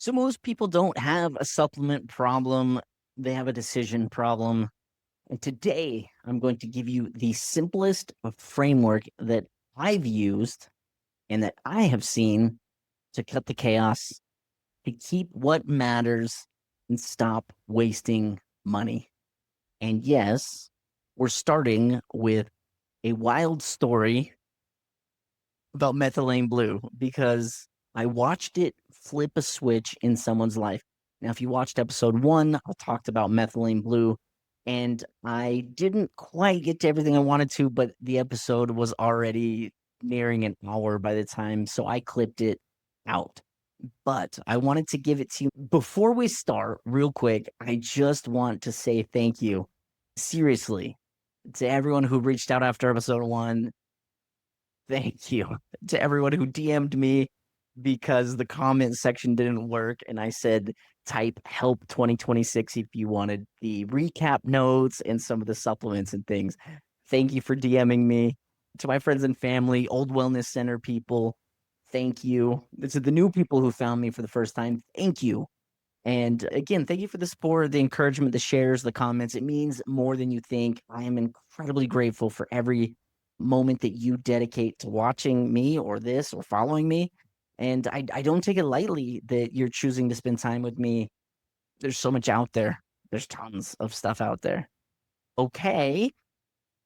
So most people don't have a supplement problem, they have a decision problem. And today I'm going to give you the simplest of framework that I've used and that I have seen to cut the chaos, to keep what matters and stop wasting money. And yes, we're starting with a wild story about methylene blue because I watched it flip a switch in someone's life. Now, if you watched episode 1, I talked about methylene blue, and I didn't quite get to everything I wanted to, but the episode was already nearing an hour by the time, so I clipped it out. But I wanted to give it to you. Before we start, real quick, I just want to say thank you, seriously, to everyone who reached out after episode 1. Thank you to everyone who DM'd me because the comment section didn't work. And I said, type help 2026 if you wanted the recap notes and some of the supplements and things. Thank you for DMing me. To my friends and family, old wellness center people, thank you. To the new people who found me for the first time, thank you. And again, thank you for the support, the encouragement, the shares, the comments. It means more than you think. I am incredibly grateful for every moment that you dedicate to watching me or this or following me. And I don't take it lightly that you're choosing to spend time with me. There's so much out there. There's tons of stuff out there. Okay.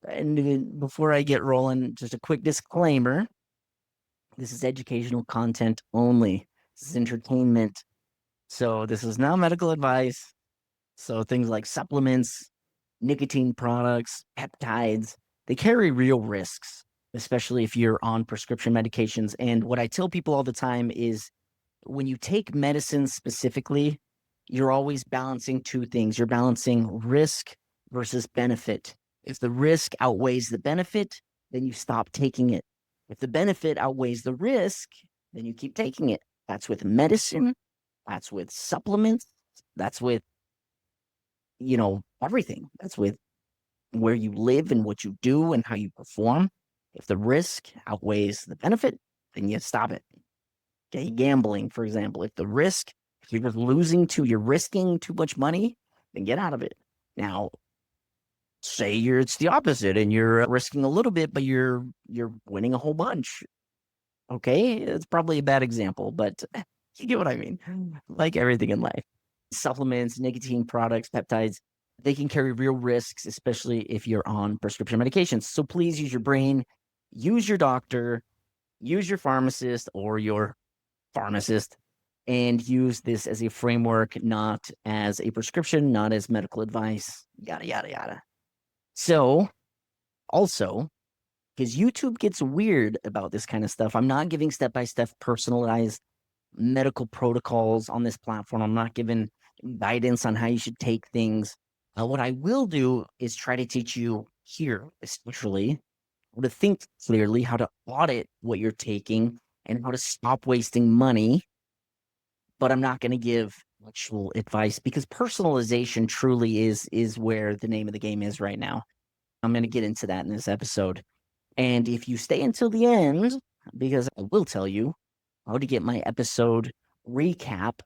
And before I get rolling, just a quick disclaimer. This is educational content only. This is entertainment. So this is not medical advice. So things like supplements, nicotine products, peptides, they carry real risks, especially if you're on prescription medications. And what I tell people all the time is when you take medicine specifically, you're always balancing two things. You're balancing risk versus benefit. If the risk outweighs the benefit, then you stop taking it. If the benefit outweighs the risk, then you keep taking it. That's with medicine, that's with supplements, that's with everything. That's with where you live and what you do and how you perform. If the risk outweighs the benefit, then you stop it. Okay, gambling, for example, if you're just you're risking too much money, then get out of it. Now, say it's the opposite and you're risking a little bit, but you're winning a whole bunch. Okay, it's probably a bad example, but you get what I mean. Like everything in life, supplements, nicotine products, peptides, they can carry real risks, especially if you're on prescription medications. So please use your brain, use your doctor, use your pharmacist or your pharmacist, and use this as a framework, not as a prescription, not as medical advice, yada, yada, yada. So, also, because YouTube gets weird about this kind of stuff, I'm not giving step by step personalized medical protocols on this platform. I'm not giving guidance on how you should take things. What I will do is try to teach you here, especially how to think clearly, how to audit what you're taking, and how to stop wasting money. But I'm not going to give actual advice because personalization truly is where the name of the game is right now. I'm going to get into that in this episode. And if you stay until the end, because I will tell you how to get my episode recap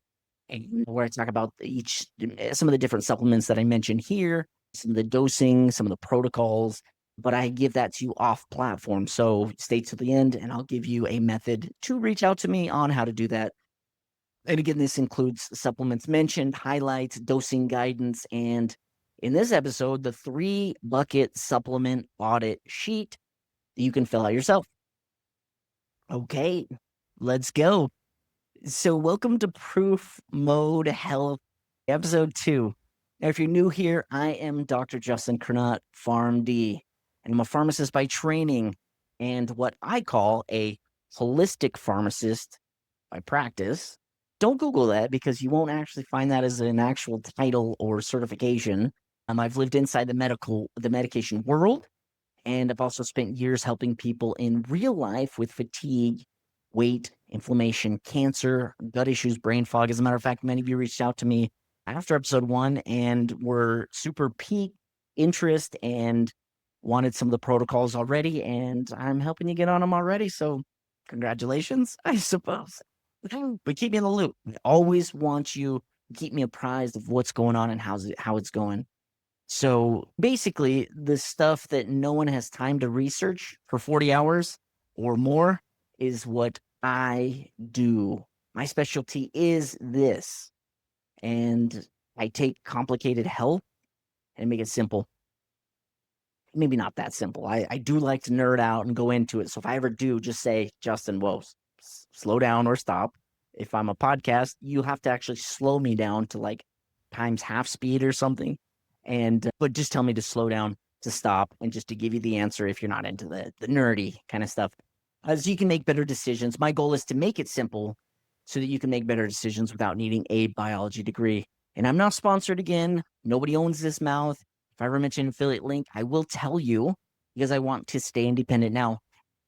where I talk about some of the different supplements that I mentioned here, some of the dosing, some of the protocols, but I give that to you off platform. So stay to the end and I'll give you a method to reach out to me on how to do that. And again, this includes supplements mentioned, highlights, dosing guidance, and in this episode, the 3-bucket supplement audit sheet that you can fill out yourself. Okay, let's go. So, welcome to Proof Mode Health, episode 2. Now, if you're new here, I am Dr. Justin Kernot, PharmD, and I'm a pharmacist by training and what I call a holistic pharmacist by practice. Don't Google that because you won't actually find that as an actual title or certification. I've lived inside the medication world, and I've also spent years helping people in real life with fatigue, weight, inflammation, cancer, gut issues, brain fog. As a matter of fact, many of you reached out to me after episode 1 and were super peaked interest and wanted some of the protocols already, and I'm helping you get on them already. So congratulations, I suppose. but keep me in the loop. I always want you to keep me apprised of what's going on and how it's going. So basically, the stuff that no one has time to research for 40 hours or more is what I do. My specialty is this. And I take complicated health and make it simple. Maybe not that simple. I do like to nerd out and go into it. So if I ever do, just say, Justin, whoa, slow down or stop. If I'm a podcast, you have to actually slow me down to like times half speed or something. And but just tell me to slow down, to stop, and just to give you the answer if you're not into the nerdy kind of stuff. So you can make better decisions. My goal is to make it simple so that you can make better decisions without needing a biology degree. And I'm not sponsored again. Nobody owns this mouth. If I ever mention affiliate link, I will tell you because I want to stay independent. Now,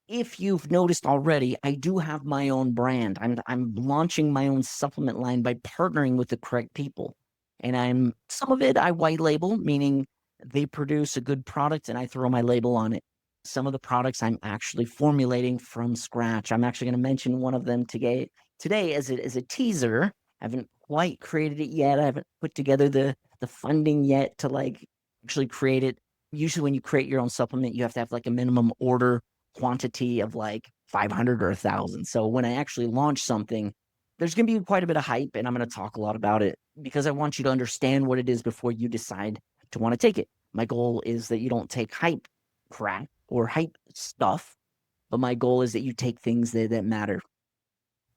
if you've noticed already, I do have my own brand. I'm launching my own supplement line by partnering with the correct people. And some of it I white label, meaning they produce a good product and I throw my label on it. Some of the products I'm actually formulating from scratch. I'm actually going to mention one of them today as a teaser. I haven't quite created it yet. I haven't put together the funding yet to like actually create it. Usually when you create your own supplement, you have to have like a minimum order quantity of like 500 or 1,000. So when I actually launch something, there's going to be quite a bit of hype, and I'm going to talk a lot about it because I want you to understand what it is before you decide to want to take it. My goal is that you don't take hype crap or hype stuff, but my goal is that you take things that matter.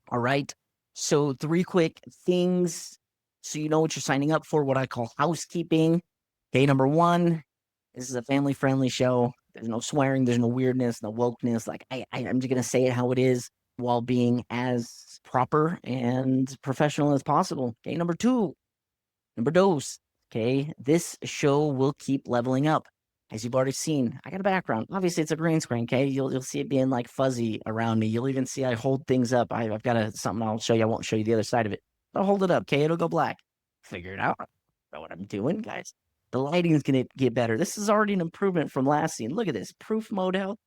All right. So 3 quick things so you know what you're signing up for, what I call housekeeping. Okay, number 1, this is a family-friendly show. There's no swearing, there's no weirdness, no wokeness. Like I'm just gonna say it how it is while being as proper and professional as possible. Okay, number 2, number dose. Okay, this show will keep leveling up. As you've already seen, I got a background. Obviously, it's a green screen. Okay, you'll see it being like fuzzy around me. You'll even see I hold things up. I've got something I'll show you. I won't show you the other side of it. I'll hold it up. Okay, it'll go black. Figure it out. I know what I'm doing, guys. The lighting is gonna get better. This is already an improvement from last scene. Look at this, ProofMode Health.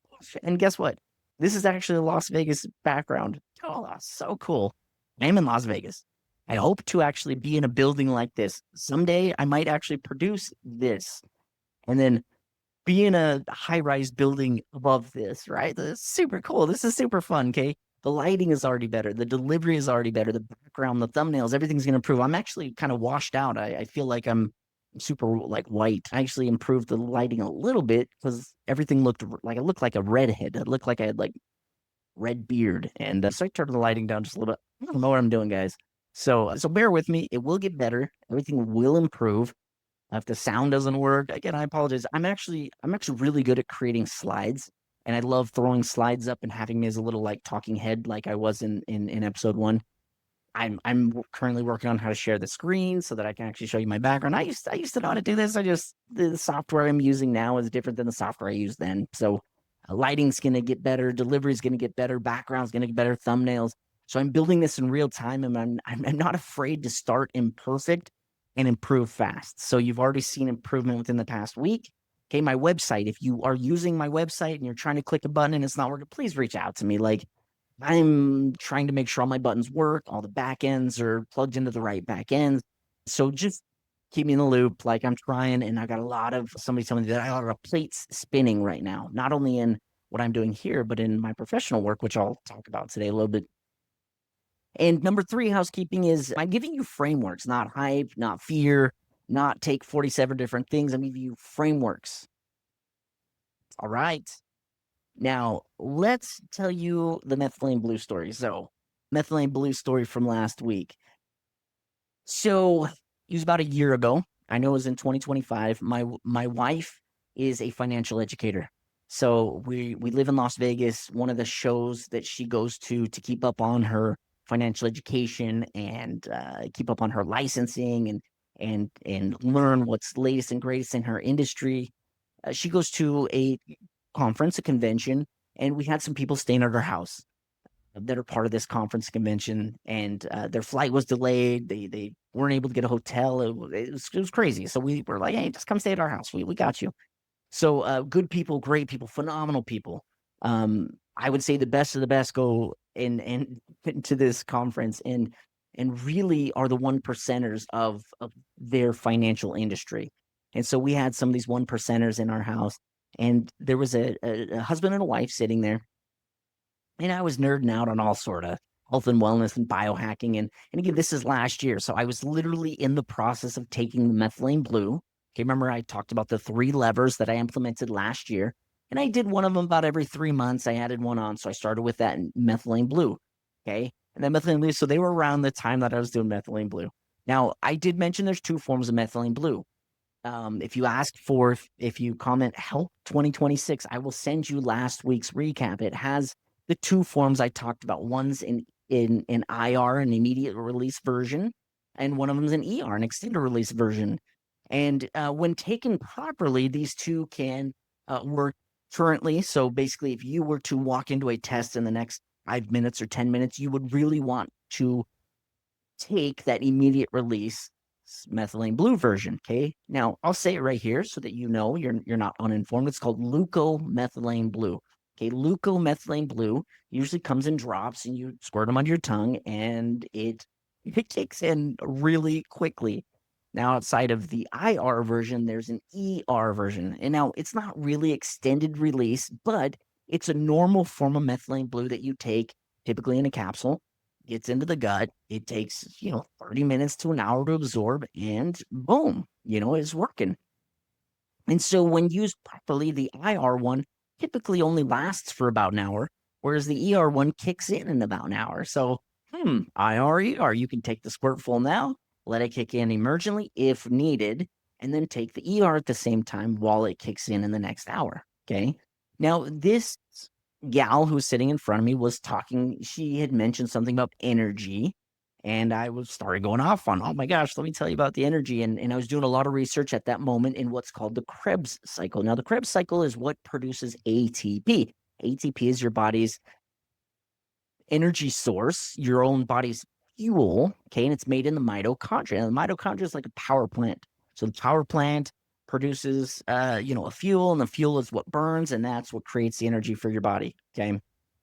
And guess what? This is actually a Las Vegas background. Oh, so cool. I am in Las Vegas. I hope to actually be in a building like this. Someday I might actually produce this and then be in a high-rise building above this, right? That's super cool. This is super fun, okay? The lighting is already better. The delivery is already better. The background, the thumbnails, everything's going to improve. I'm actually kind of washed out. I feel like I'm super like white. I actually improved the lighting a little bit because everything looked like I looked like a redhead. It looked like I had like red beard. And so I turned the lighting down just a little bit. I don't know what I'm doing, guys. So bear with me. It will get better. Everything will improve. If the sound doesn't work, again, I apologize. I'm actually really good at creating slides, and I love throwing slides up and having me as a little like talking head, like I was in episode 1. I'm currently working on how to share the screen so that I can actually show you my background. I used to know how to do this. The software I'm using now is different than the software I used then. So lighting's gonna get better, delivery's gonna get better, background's gonna get better, thumbnails. So I'm building this in real time, and I'm not afraid to start imperfect and improve fast. So you've already seen improvement within the past week. Okay, my website. If you are using my website and you're trying to click a button and it's not working, please reach out to me. Like I'm trying to make sure all my buttons work, all the back ends are plugged into the right back ends. So just keep me in the loop. Like I'm trying, and I got somebody telling me that I got a lot of plates spinning right now, not only in what I'm doing here, but in my professional work, which I'll talk about today a little bit. And number 3, housekeeping is I'm giving you frameworks, not hype, not fear, not take 47 different things. I'm giving you frameworks. All right. Now, let's tell you the methylene blue story. So, methylene blue story from last week. So, it was about a year ago. I know it was in 2025. My wife is a financial educator. So, we live in Las Vegas. One of the shows that she goes to keep up on her financial education and keep up on her licensing and learn what's latest and greatest in her industry. She goes to a conference, a convention, and we had some people staying at her house that are part of this conference convention, and their flight was delayed. They weren't able to get a hotel. It was crazy. So we were like, hey, just come stay at our house. We got you. So good people, great people, phenomenal people. I would say the best of the best go and to this conference and really are the one percenters of their financial industry. And so we had some of these one percenters in our house, and there was a husband and a wife sitting there, and I was nerding out on all sort of health and wellness and biohacking. And again, this is last year. So I was literally in the process of taking the methylene blue. Okay, remember I talked about the 3 levers that I implemented last year. And I did one of them about every 3 months. I added one on. So I started with that methylene blue. Okay. And then methylene blue. So they were around the time that I was doing methylene blue. Now, I did mention there's 2 forms of methylene blue. If you ask for, if you comment help 2026, I will send you last week's recap. It has the 2 forms I talked about. One's in IR, an immediate release version, and one of them is an ER, an extended release version. And when taken properly, these 2 can work currently. So basically, if you were to walk into a test in the next 5 minutes or 10 minutes, you would really want to take that immediate release methylene blue version. Okay. Now I'll say it right here so that you know you're not uninformed. It's called leucomethylene blue. Okay. Leucomethylene blue usually comes in drops and you squirt them under your tongue and it kicks in really quickly. Now, outside of the IR version, there's an ER version. And now it's not really extended release, but it's a normal form of methylene blue that you take typically in a capsule, gets into the gut. It takes, 30 minutes to an hour to absorb, and boom, it's working. And so when used properly, the IR one typically only lasts for about an hour, whereas the ER one kicks in about an hour. So, IR, ER, you can take the squirt full now, let it kick in emergently if needed, and then take the ER at the same time while it kicks in the next hour. Okay. Now, this gal who was sitting in front of me was talking. She had mentioned something about energy, and I was started going off on, oh my gosh, let me tell you about the energy. And I was doing a lot of research at that moment in what's called the Krebs cycle. Now, the Krebs cycle is what produces ATP. ATP is your body's energy source, your own body's fuel. Okay. And it's made in the mitochondria. And the mitochondria is like a power plant. So the power plant produces a fuel, and the fuel is what burns, and that's what creates the energy for your body. Okay.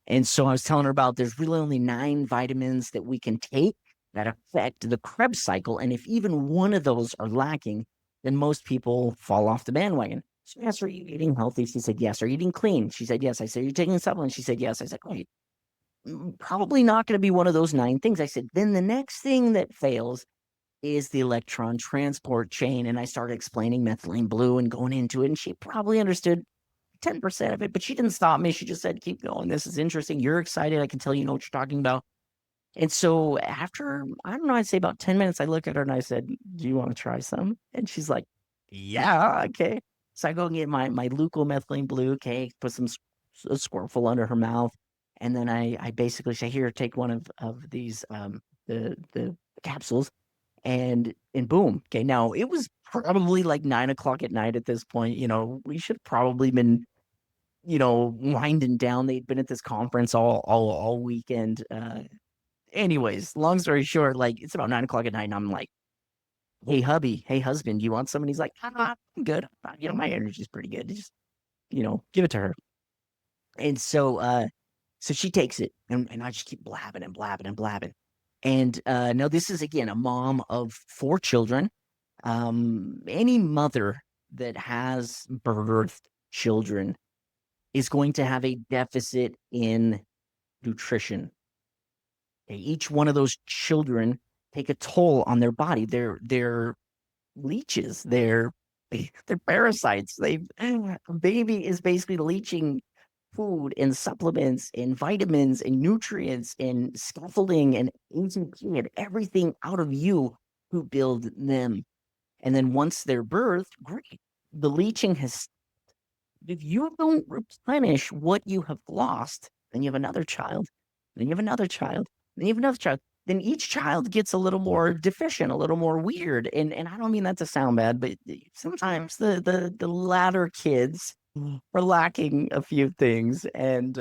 And so I was telling her about there's really only 9 vitamins that we can take that affect the Krebs cycle. And if even one of those are lacking, then most people fall off the bandwagon. So I asked her, are you eating healthy? She said, yes. Are you eating clean? She said, yes. I said, are you taking supplements? She said, yes. I said, wait, probably not going to be one of those 9 things. I said, then the next thing that fails is the electron transport chain. And I started explaining methylene blue and going into it. And she probably understood 10% of it, but she didn't stop me. She just said, keep going. This is interesting. You're excited. I can tell you know what you're talking about. And so after, I don't know, I'd say about 10 minutes, I look at her and I said, do you want to try some? And she's like, yeah, okay. So I go and get my leucomethylene blue, okay, put a squirtful under her mouth. And then I basically say, here, take one of these, the capsules, and boom. Okay. Now it was probably like 9 o'clock at night at this point. We should probably been, winding down. They'd been at this conference all weekend. Anyways, long story short, like it's about 9 o'clock at night, and I'm like, hey hubby, hey husband, do you want some? And he's like, I'm good. My energy's pretty good. Just, give it to her. And so she takes it, and I just keep blabbing and blabbing and blabbing. And now this is again a mom of 4 children. Any mother that has birthed children is going to have a deficit in nutrition. Okay, each one of those children take a toll on their body. They're leeches. They're parasites. A baby is basically leaching food and supplements and vitamins and nutrients and scaffolding and ATP and everything out of you to build them. And then once they're birthed, great. The leaching has, if you don't replenish what you have lost, then you have another child, then you have another child, then you have another child. Then each child gets a little more deficient, a little more weird. And I don't mean that to sound bad, but sometimes the latter kids are lacking a few things. And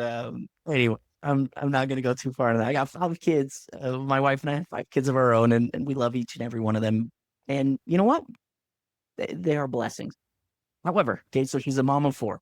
anyway, I'm not gonna go too far into that. I got 5 kids. My wife and I have 5 kids of our own, and we love each and every one of them. And you know what? They are blessings. However, okay, so she's a mom of 4.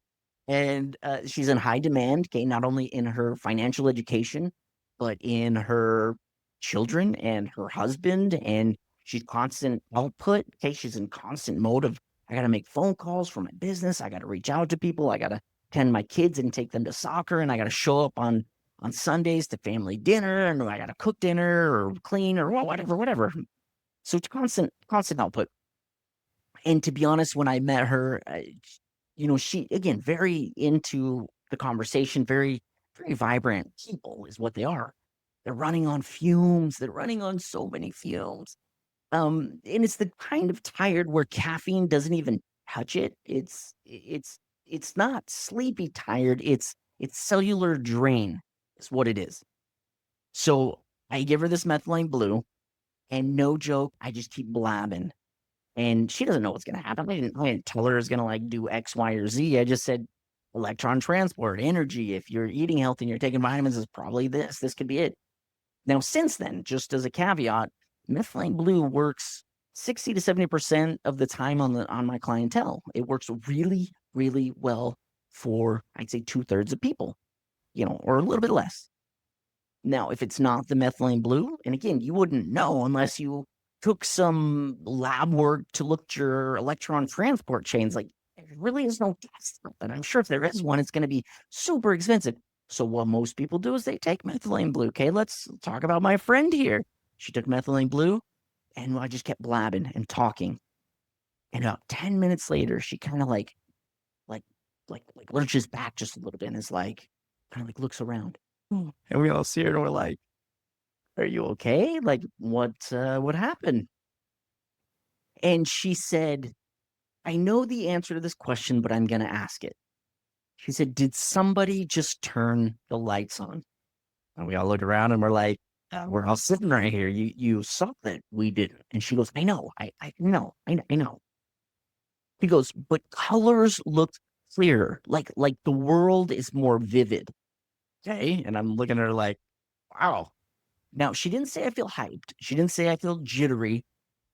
And she's in high demand, okay, not only in her financial education, but in her children and her husband. And she's constant output. Okay, she's in constant mode of, I got to make phone calls for my business. I got to reach out to people. I got to attend my kids and take them to soccer. And I got to show up on Sundays to family dinner. And I got to cook dinner or clean or whatever. So it's constant output. And to be honest, when I met her, she, again, very into the conversation, very vibrant people is what they are. They're running on fumes. They're running on so many fumes. And it's the kind of tired where caffeine doesn't even touch it. It's not sleepy tired. It's cellular drain is what it is. So I give her this methylene blue, and no joke, I just keep blabbing, and she doesn't know what's going to happen. I didn't tell her it's going to like do X, Y, or Z. I just said electron transport, energy. If you're eating healthy and you're taking vitamins, is probably this. This could be it. Now, since then, just as a caveat, methylene blue works 60 to 70% of the time on my clientele. It works really, really well for, I'd say, 2/3 of people, or a little bit less. Now, if it's not the methylene blue, and again, you wouldn't know unless you took some lab work to look at your electron transport chains. Like, there really is no test. And I'm sure if there is one, it's going to be super expensive. So what most people do is they take methylene blue. Okay, let's talk about my friend here. She took methylene blue, and I just kept blabbing and talking. And about 10 minutes later, she kind of like, like lurches back just a little bit and is like, kind of like looks around. And we all see her and we're like, are you okay? Like, what happened? And she said, I know the answer to this question, but I'm going to ask it. She said, did somebody just turn the lights on? And we all looked around and we're like, we're all sitting right here. You saw that we didn't. And she goes, I know. I know. I know. He goes, but colors looked clearer. Like the world is more vivid. Okay. And I'm looking at her like, wow. Now, she didn't say I feel hyped. She didn't say I feel jittery.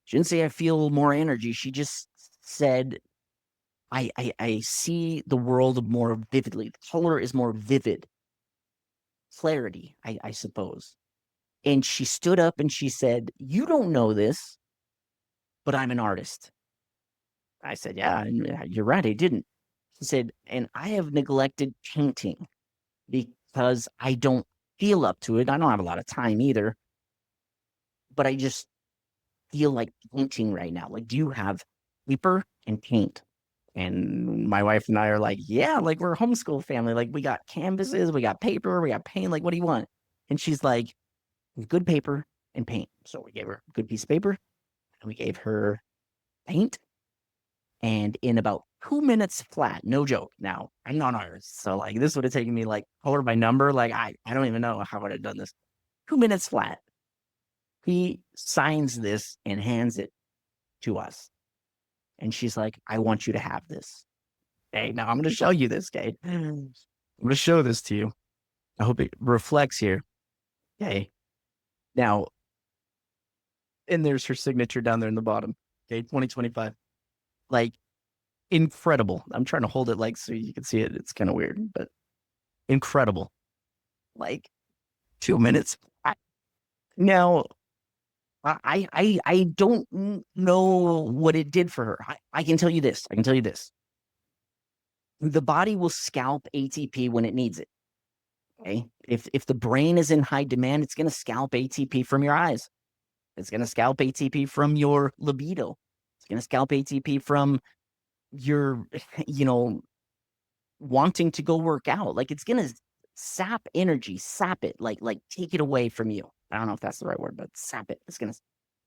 She didn't say I feel more energy. She just said I see the world more vividly. The color is more vivid. Clarity, I suppose. And she stood up and she said, you don't know this, but I'm an artist. I said, yeah, you're right. I didn't. She said, and I have neglected painting because I don't feel up to it. I don't have a lot of time either, but I just feel like painting right now. Like, do you have paper and paint? And my wife and I are like, yeah, like we're a homeschool family. Like, we got canvases, we got paper, we got paint. Like, what do you want? And she's like, good paper and paint. So we gave her a good piece of paper and we gave her paint. And in about 2 minutes flat, no joke. Now, I'm not an artist. So, like, this would have taken me like color by number. Like, I don't even know how I would have done this. 2 minutes flat. He signs this and hands it to us. And she's like, I want you to have this. Hey, now I'm going to show you this, okay? I'm going to show this to you. I hope it reflects here. Okay. Now, and there's her signature down there in the bottom. Okay. 2025. Like, incredible. I'm trying to hold it like so you can see it. It's kind of weird, but incredible. Like, 2 minutes. Now, I don't know what it did for her. I can tell you this. I can tell you this. The body will scalp ATP when it needs it. Okay. If the brain is in high demand, it's going to scalp ATP from your eyes. It's going to scalp ATP from your libido. It's going to scalp ATP from your, wanting to go work out. Like, it's going to sap energy, sap it, like take it away from you. I don't know if that's the right word, but sap it. It's going to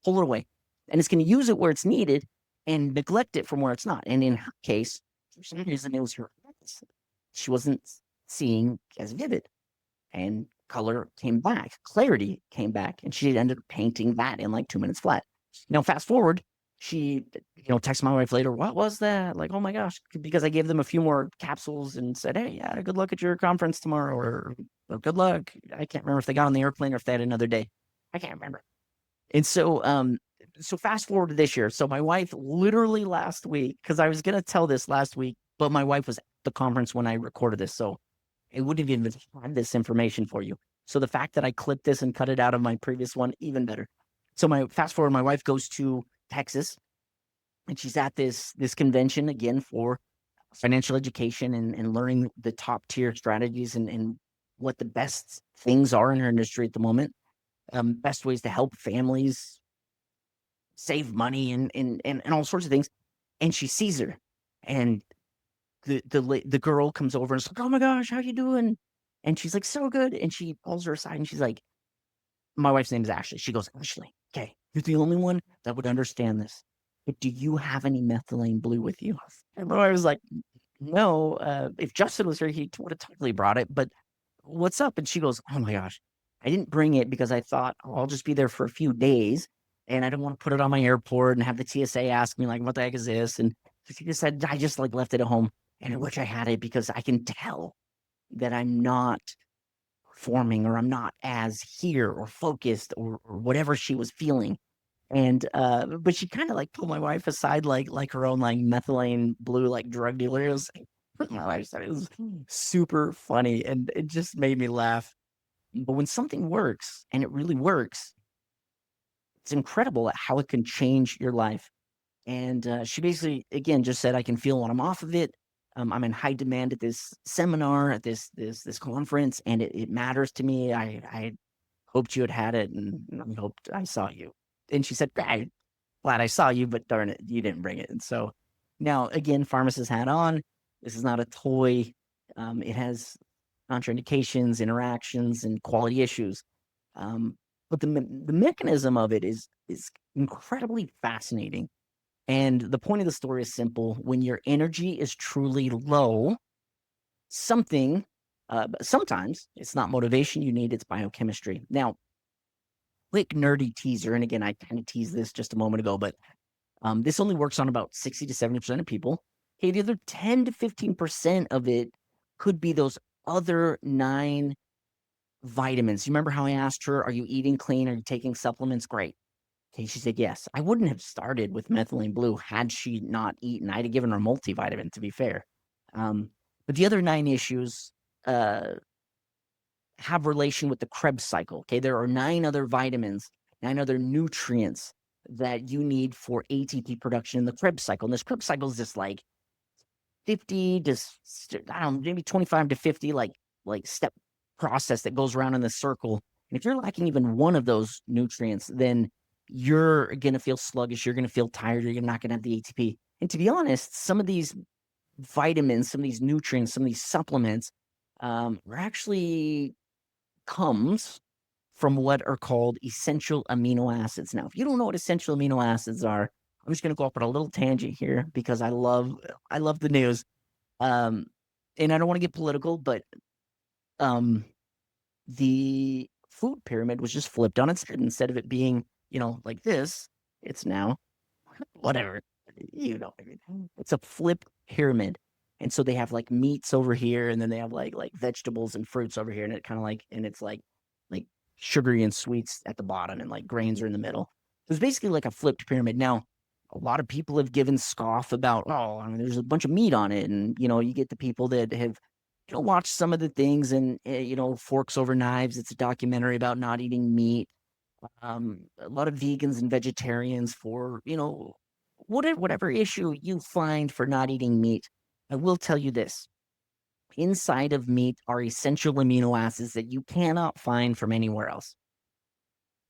pull it away, and it's going to use it where it's needed and neglect it from where it's not. And in her case, for some reason, it was her eyes. She wasn't seeing as vivid, and color came back, clarity came back, and she ended up painting that in like 2 minutes flat. Now, fast forward, she, texted my wife later, what was that? Like, oh my gosh, because I gave them a few more capsules and said, hey, yeah, good luck at your conference tomorrow, or good luck. I can't remember if they got on the airplane or if they had another day. I can't remember. And so fast forward to this year. So my wife literally last week, because I was going to tell this last week, but my wife was at the conference when I recorded this, so it wouldn't have even had this information for you. So the fact that I clipped this and cut it out of my previous one, even better. So fast forward, my wife goes to Texas, and she's at this convention again for financial education and learning the top tier strategies and what the best things are in her industry at the moment. Best ways to help families save money and all sorts of things. And she sees her, and the girl comes over and is like, "Oh my gosh, how you doing?" And she's like, "So good." And she pulls her aside and she's like, my wife's name is Ashley. She goes, "Ashley, okay, you're the only one that would understand this. But do you have any methylene blue with you?" And my wife was like, "No, if Justin was here, he would have totally brought it. But what's up?" And she goes, "Oh my gosh, I didn't bring it because I thought, oh, I'll just be there for a few days. And I don't want to put it on my airport and have the TSA ask me, like, what the heck is this?" And so she just said, "I just like left it at home. And I wish I had it because I can tell that I'm not performing or I'm not as here or focused or whatever she was feeling." And but she kind of like pulled my wife aside like her own like methylene blue like drug dealer. It was my wife said it was super funny and it just made me laugh. But when something works and it really works, it's incredible at how it can change your life. And she basically, again, just said, "I can feel when I'm off of it. I'm in high demand at this seminar, at this conference, and it matters to me. I hoped you had it, and I hoped I saw you." And she said, "I'm glad I saw you, but darn it, you didn't bring it." And so now, again, pharmacist hat on. This is not a toy. It has contraindications, interactions, and quality issues. Um, but the mechanism of it is incredibly fascinating. And the point of the story is simple. When your energy is truly low, something, sometimes it's not motivation you need, it's biochemistry. Now, quick nerdy teaser. And again, I kind of teased this just a moment ago, but this only works on about 60 to 70% of people. Okay, the other 10 to 15% of it could be those other 9 vitamins. You remember how I asked her, "Are you eating clean? Are you taking supplements?" Great. Okay, she said yes. I wouldn't have started with methylene blue had she not eaten. I'd have given her multivitamin, to be fair. But the other 9 issues uh, have relation with the Krebs cycle. Okay, there are 9 other vitamins, 9 other nutrients that you need for ATP production in the Krebs cycle. And this Krebs cycle is just like 50 to, I don't know, maybe 25 to 50 like step process that goes around in the circle. And if you're lacking even one of those nutrients, then you're going to feel sluggish. You're going to feel tired. You're not going to have the ATP. And to be honest, some of these vitamins, some of these nutrients, some of these supplements are actually comes from what are called essential amino acids. Now, if you don't know what essential amino acids are, I'm just going to go up on a little tangent here because I love the news. Um, and I don't want to get political, but um, the food pyramid was just flipped on its head. Instead of it being, like this, it's now whatever. I mean. It's a flip pyramid. And so they have like meats over here, and then they have like vegetables and fruits over here, and it kind of and it's like sugary and sweets at the bottom, and like grains are in the middle. So it's basically like a flipped pyramid. Now, a lot of people have given scoff about, oh, I mean, there's a bunch of meat on it, and you get the people that have watched some of the things, and Forks Over Knives. It's a documentary about not eating meat. A lot of vegans and vegetarians for whatever issue you find for not eating meat. I will tell you this: inside of meat are essential amino acids that you cannot find from anywhere else.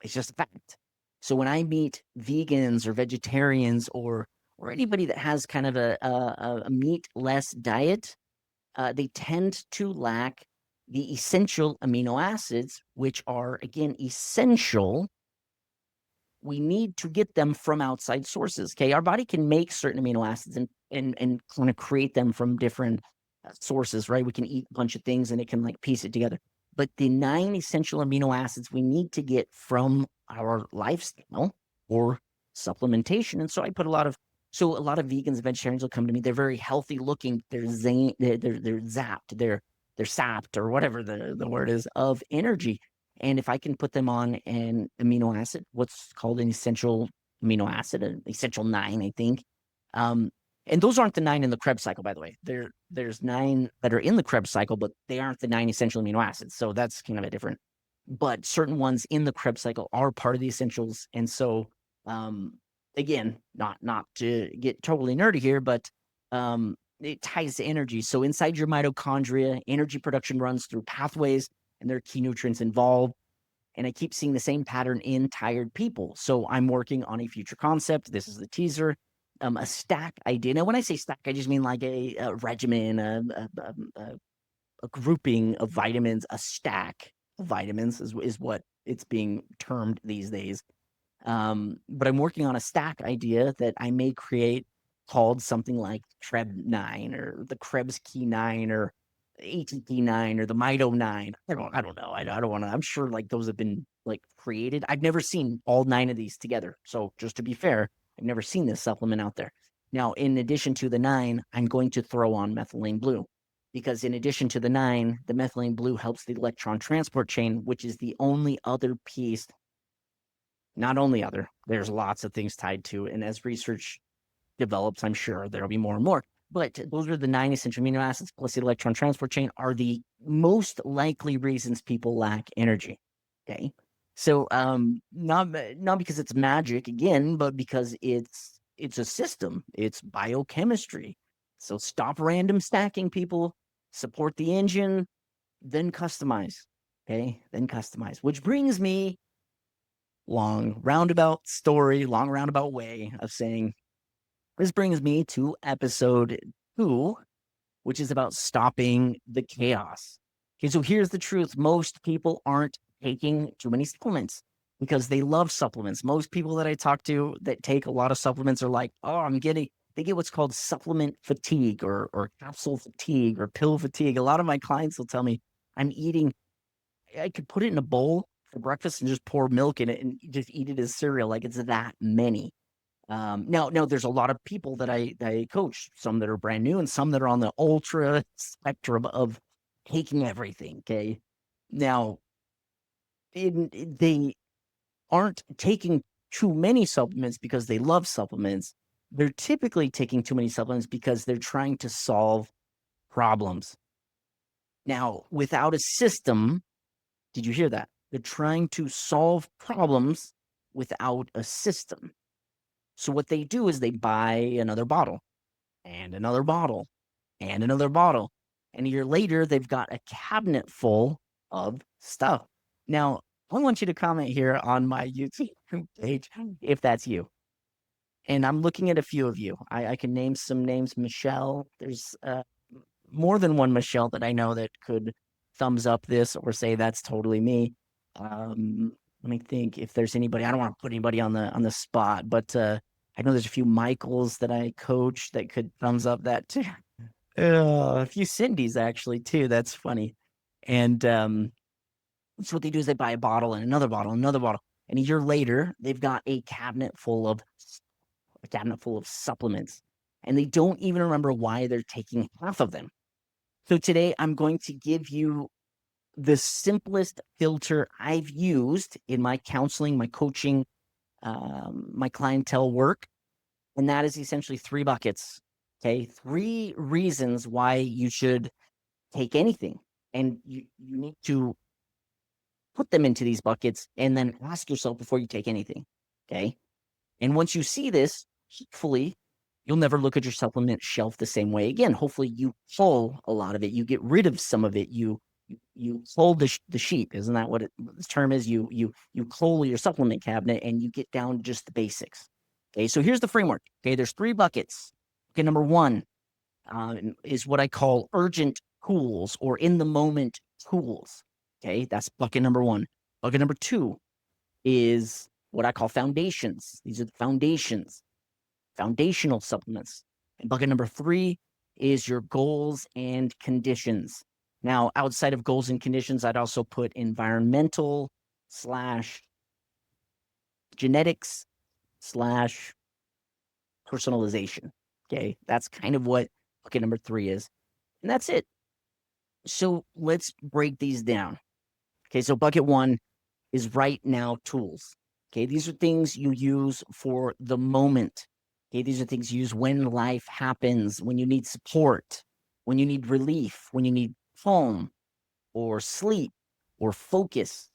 It's just a fact. So when I meet vegans or vegetarians or anybody that has kind of a meat less diet, they tend to lack the essential amino acids, which are again essential. We need to get them from outside sources. Okay, our body can make certain amino acids and kind of create them from different sources, right? We can eat a bunch of things and it can like piece it together. But the 9 essential amino acids we need to get from our lifestyle or supplementation. And so I put a lot of vegans and vegetarians will come to me. They're very healthy looking. They're zapped. They're sapped or whatever the word is of energy. And if I can put them on an amino acid, what's called an essential amino acid, an essential 9, I think, And those aren't the 9 in the Krebs cycle, by the way. There's 9 that are in the Krebs cycle, but they aren't the 9 essential amino acids. So that's kind of a different. But certain ones in the Krebs cycle are part of the essentials. And so, again, not to get totally nerdy here, but it ties to energy. So inside your mitochondria, energy production runs through pathways, and there are key nutrients involved. And I keep seeing the same pattern in tired people. So I'm working on a future concept. This is the teaser. A stack idea. Now, when I say stack, I just mean like a regimen, a grouping of vitamins, a stack of vitamins is what it's being termed these days. But I'm working on a stack idea that I may create called something like Krebs9 or the Krebs Key 9 or ATP9 or the Mito 9. I don't know. I don't want to. I'm sure like those have been like created. I've never seen all 9 of these together. So just to be fair, I've never seen this supplement out there. Now, in addition to the 9, I'm going to throw on methylene blue because in addition to the 9, the methylene blue helps the electron transport chain, which is the only other piece. Not only other, there's lots of things tied to, and as research develops, I'm sure there'll be more and more. But those are the 9 essential amino acids plus the electron transport chain are the most likely reasons people lack energy. Okay. So not because it's magic again, but because it's a system. It's biochemistry. So stop random stacking, people. Support the engine, then customize. Okay. Then customize. Which brings me long roundabout way of saying this brings me to episode 2, which is about stopping the chaos. Okay, so here's the truth. Most people aren't taking too many supplements because they love supplements. Most people that I talk to that take a lot of supplements are like, oh, they get what's called supplement fatigue or capsule fatigue or pill fatigue. A lot of my clients will tell me I could put it in a bowl for breakfast and just pour milk in it and just eat it as cereal. Like it's that many. Now, there's a lot of people that I coach, some that are brand new and some that are on the ultra spectrum of taking everything. Okay. Now, they aren't taking too many supplements because they love supplements. They're typically taking too many supplements because they're trying to solve problems. Now, without a system, did you hear that? They're trying to solve problems without a system. So what they do is they buy another bottle and another bottle and another bottle. And a year later, they've got a cabinet full of stuff. Now, I want you to comment here on my YouTube page if that's you. And I'm looking at a few of you. I can name some names. Michelle, there's more than one Michelle that I know that could thumbs up this or say that's totally me. Let me think if there's anybody. I don't want to put anybody on the spot, but I know there's a few Michaels that I coach that could thumbs up that too. A few Cindy's actually too. That's funny. And so what they do is they buy a bottle and another bottle, and a year later they've got a cabinet full of supplements, and they don't even remember why they're taking half of them. So today I'm going to give you the simplest filter I've used in my counseling, my coaching, my clientele work. And that is essentially 3 buckets. Okay. 3 reasons why you should take anything. And you need to put them into these buckets and then ask yourself before you take anything. Okay. And once you see this, hopefully you'll never look at your supplement shelf the same way again. Hopefully you pull a lot of it. You get rid of some of it. You cull the sheep. Isn't that what the term is? You cull your supplement cabinet and you get down to just the basics. Okay, so here's the framework. Okay, there's 3 buckets. Okay, number 1 is what I call urgent tools or in the moment tools. Okay, that's bucket number 1. Bucket number 2 is what I call foundations. These are the foundations, foundational supplements. And bucket number 3 is your goals and conditions. Now, outside of goals and conditions, I'd also put environmental / genetics / personalization. Okay, that's kind of what bucket number 3 is. And that's it. So let's break these down. Okay, so bucket 1 is right now tools. Okay, these are things you use for the moment. Okay, these are things you use when life happens, when you need support, when you need relief, when you need calm or sleep or focus.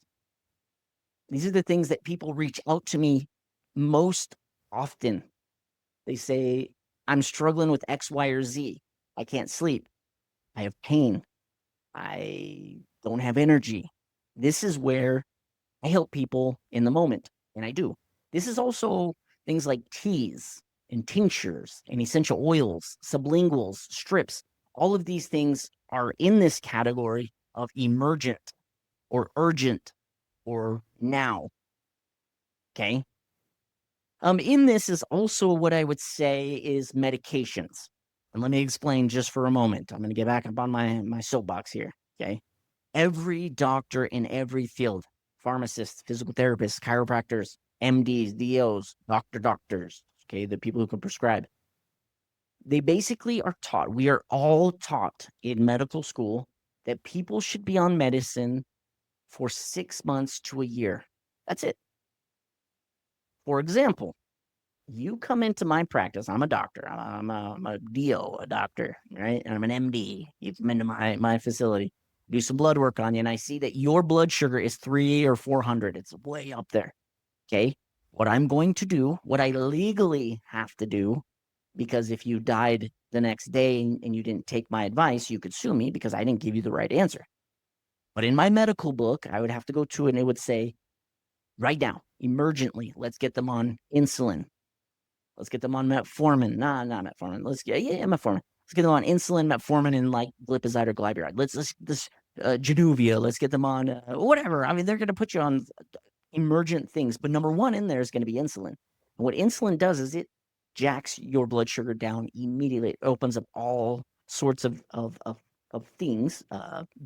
These are the things that people reach out to me most often. They say, I'm struggling with X, Y, or Z. I can't sleep. I have pain. I don't have energy. This is where I help people in the moment, and I do. This is also things like teas and tinctures and essential oils, sublinguals, strips. All of these things are in this category of emergent or urgent or now. Okay. In this is also what I would say is medications. And let me explain just for a moment. I'm going to get back up on my soapbox here. Okay. Every doctor in every field, pharmacists, physical therapists, chiropractors, MDs, DOs, doctors, okay, the people who can prescribe, they basically are taught, we are all taught in medical school that people should be on medicine for 6 months to a year. That's it. For example, you come into my practice. I'm a doctor. I'm a DO, a doctor, right? And I'm an MD. You come into my facility, do some blood work on you, and I see that your blood sugar is 300 or 400. It's way up there. Okay. What I'm going to do, what I legally have to do, because if you died the next day and you didn't take my advice, you could sue me because I didn't give you the right answer. But in my medical book, I would have to go to it and it would say, right now, emergently, let's get them on insulin. Let's get them on metformin. Nah, not metformin. Metformin. Let's get them on insulin, metformin, and like glipizide or glyburide. Let's this Januvia. Let's get them on whatever. I mean, they're going to put you on emergent things, but number one in there is going to be insulin. And what insulin does is it jacks your blood sugar down immediately. It opens up all sorts of things,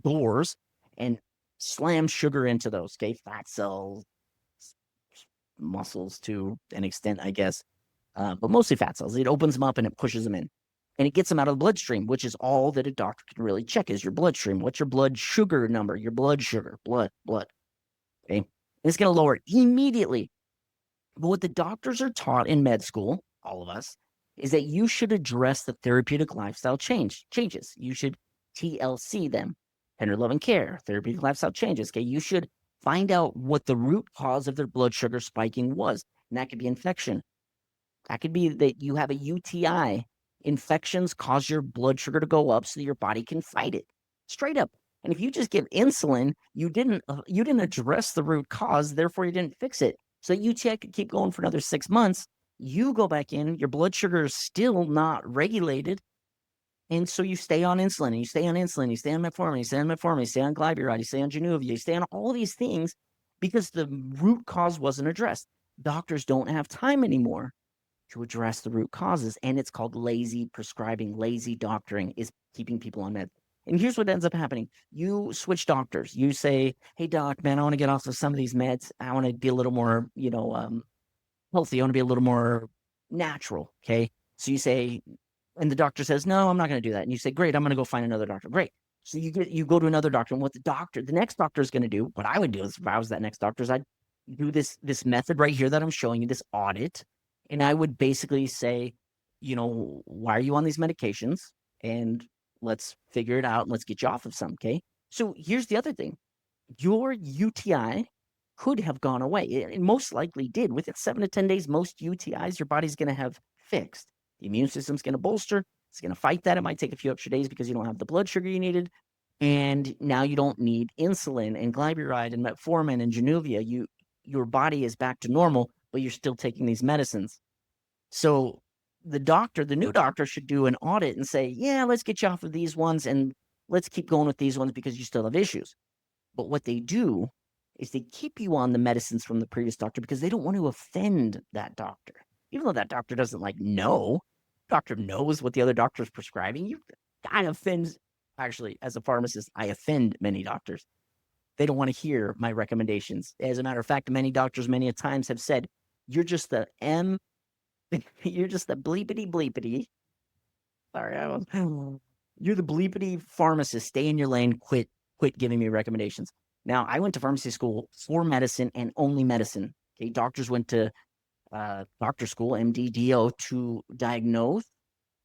doors, and slams sugar into those. Okay, fat cells, muscles to an extent, I guess, but mostly fat cells. It opens them up and it pushes them in. And it gets them out of the bloodstream, which is all that a doctor can really check is your bloodstream. What's your blood sugar number? Your blood sugar, blood. Okay. And it's going to lower it immediately. But what the doctors are taught in med school, all of us, is that you should address the therapeutic lifestyle changes. You should TLC them, tender loving care, therapeutic lifestyle changes. Okay. You should find out what the root cause of their blood sugar spiking was. And that could be infection. That could be that you have a UTI. Infections cause your blood sugar to go up so that your body can fight it. Straight up. And if you just give insulin, you didn't address the root cause, therefore you didn't fix it. So UTI could keep going for another 6 months. You go back in, your blood sugar is still not regulated. And so you stay on insulin, and you stay on insulin, you stay on metformin, you stay on metformin, you stay on glyburide, you stay on Januvia, you stay on all these things because the root cause wasn't addressed. Doctors don't have time anymore to address the root causes. And it's called lazy prescribing. Lazy doctoring is keeping people on meds. And here's what ends up happening. You switch doctors. You say, hey, doc, man, I want to get off of some of these meds. I want to be a little more, healthy. I want to be a little more natural. Okay. So you say, and the doctor says, no, I'm not going to do that. And you say, great, I'm going to go find another doctor. Great. So you go to another doctor. And what the next doctor is going to do, what I would do is if I was that next doctor is I'd do this method right here that I'm showing you, this audit. And I would basically say, why are you on these medications? And let's figure it out. Let's get you off of some. Okay. So here's the other thing. Your UTI could have gone away. It most likely did. Within 7 to 10 days, most UTIs your body's going to have fixed. The immune system's going to bolster. It's going to fight that. It might take a few extra days because you don't have the blood sugar you needed. And now you don't need insulin and glyburide and metformin and Januvia. Your body is back to normal, but you're still taking these medicines. So the new doctor should do an audit and say, yeah, let's get you off of these ones and let's keep going with these ones because you still have issues. But what they do is they keep you on the medicines from the previous doctor because they don't want to offend that doctor. Even though that doctor doesn't know, doctor knows what the other doctor is prescribing. I offend, actually, as a pharmacist, I offend many doctors. They don't want to hear my recommendations. As a matter of fact, many doctors many times have said, you're just the you're just the bleepity bleepity. Sorry, you're the bleepity pharmacist. Stay in your lane. Quit giving me recommendations. Now, I went to pharmacy school for medicine and only medicine. Okay, doctors went to doctor school, MD, DO, to diagnose.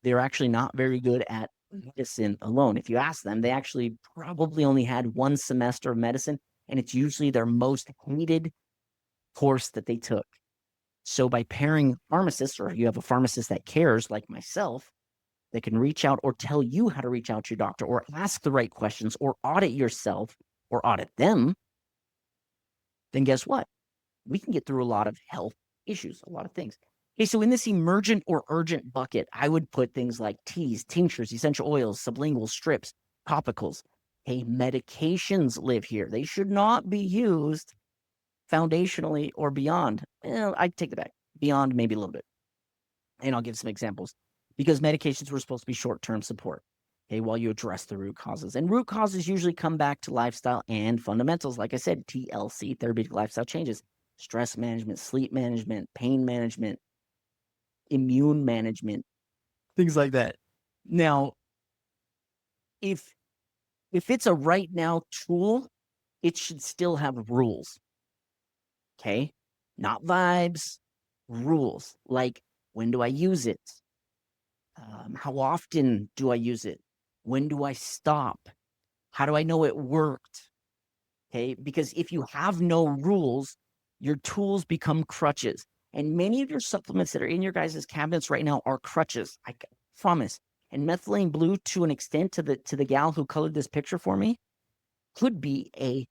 They're actually not very good at medicine alone. If you ask them, they actually probably only had one semester of medicine, and it's usually their most hated course that they took. So by pairing pharmacists, or you have a pharmacist that cares, like myself, that can reach out or tell you how to reach out to your doctor, or ask the right questions, or audit yourself, or audit them, then guess what? We can get through a lot of health issues, a lot of things. Okay, so in this emergent or urgent bucket, I would put things like teas, tinctures, essential oils, sublingual strips, topicals. Hey, medications live here. They should not be used foundationally or beyond. Well, I take it back. Beyond maybe a little bit. And I'll give some examples. Because medications were supposed to be short-term support, okay, while you address the root causes. And root causes usually come back to lifestyle and fundamentals. Like I said, TLC, therapeutic lifestyle changes, stress management, sleep management, pain management, immune management, things like that. Now, if it's a right now tool, it should still have rules. Okay? Not vibes, rules. Like, when do I use it? How often do I use it? When do I stop? How do I know it worked? Okay, because if you have no rules, your tools become crutches. And many of your supplements that are in your guys' cabinets right now are crutches. I promise. And methylene blue, to an extent, to the gal who colored this picture for me, could be a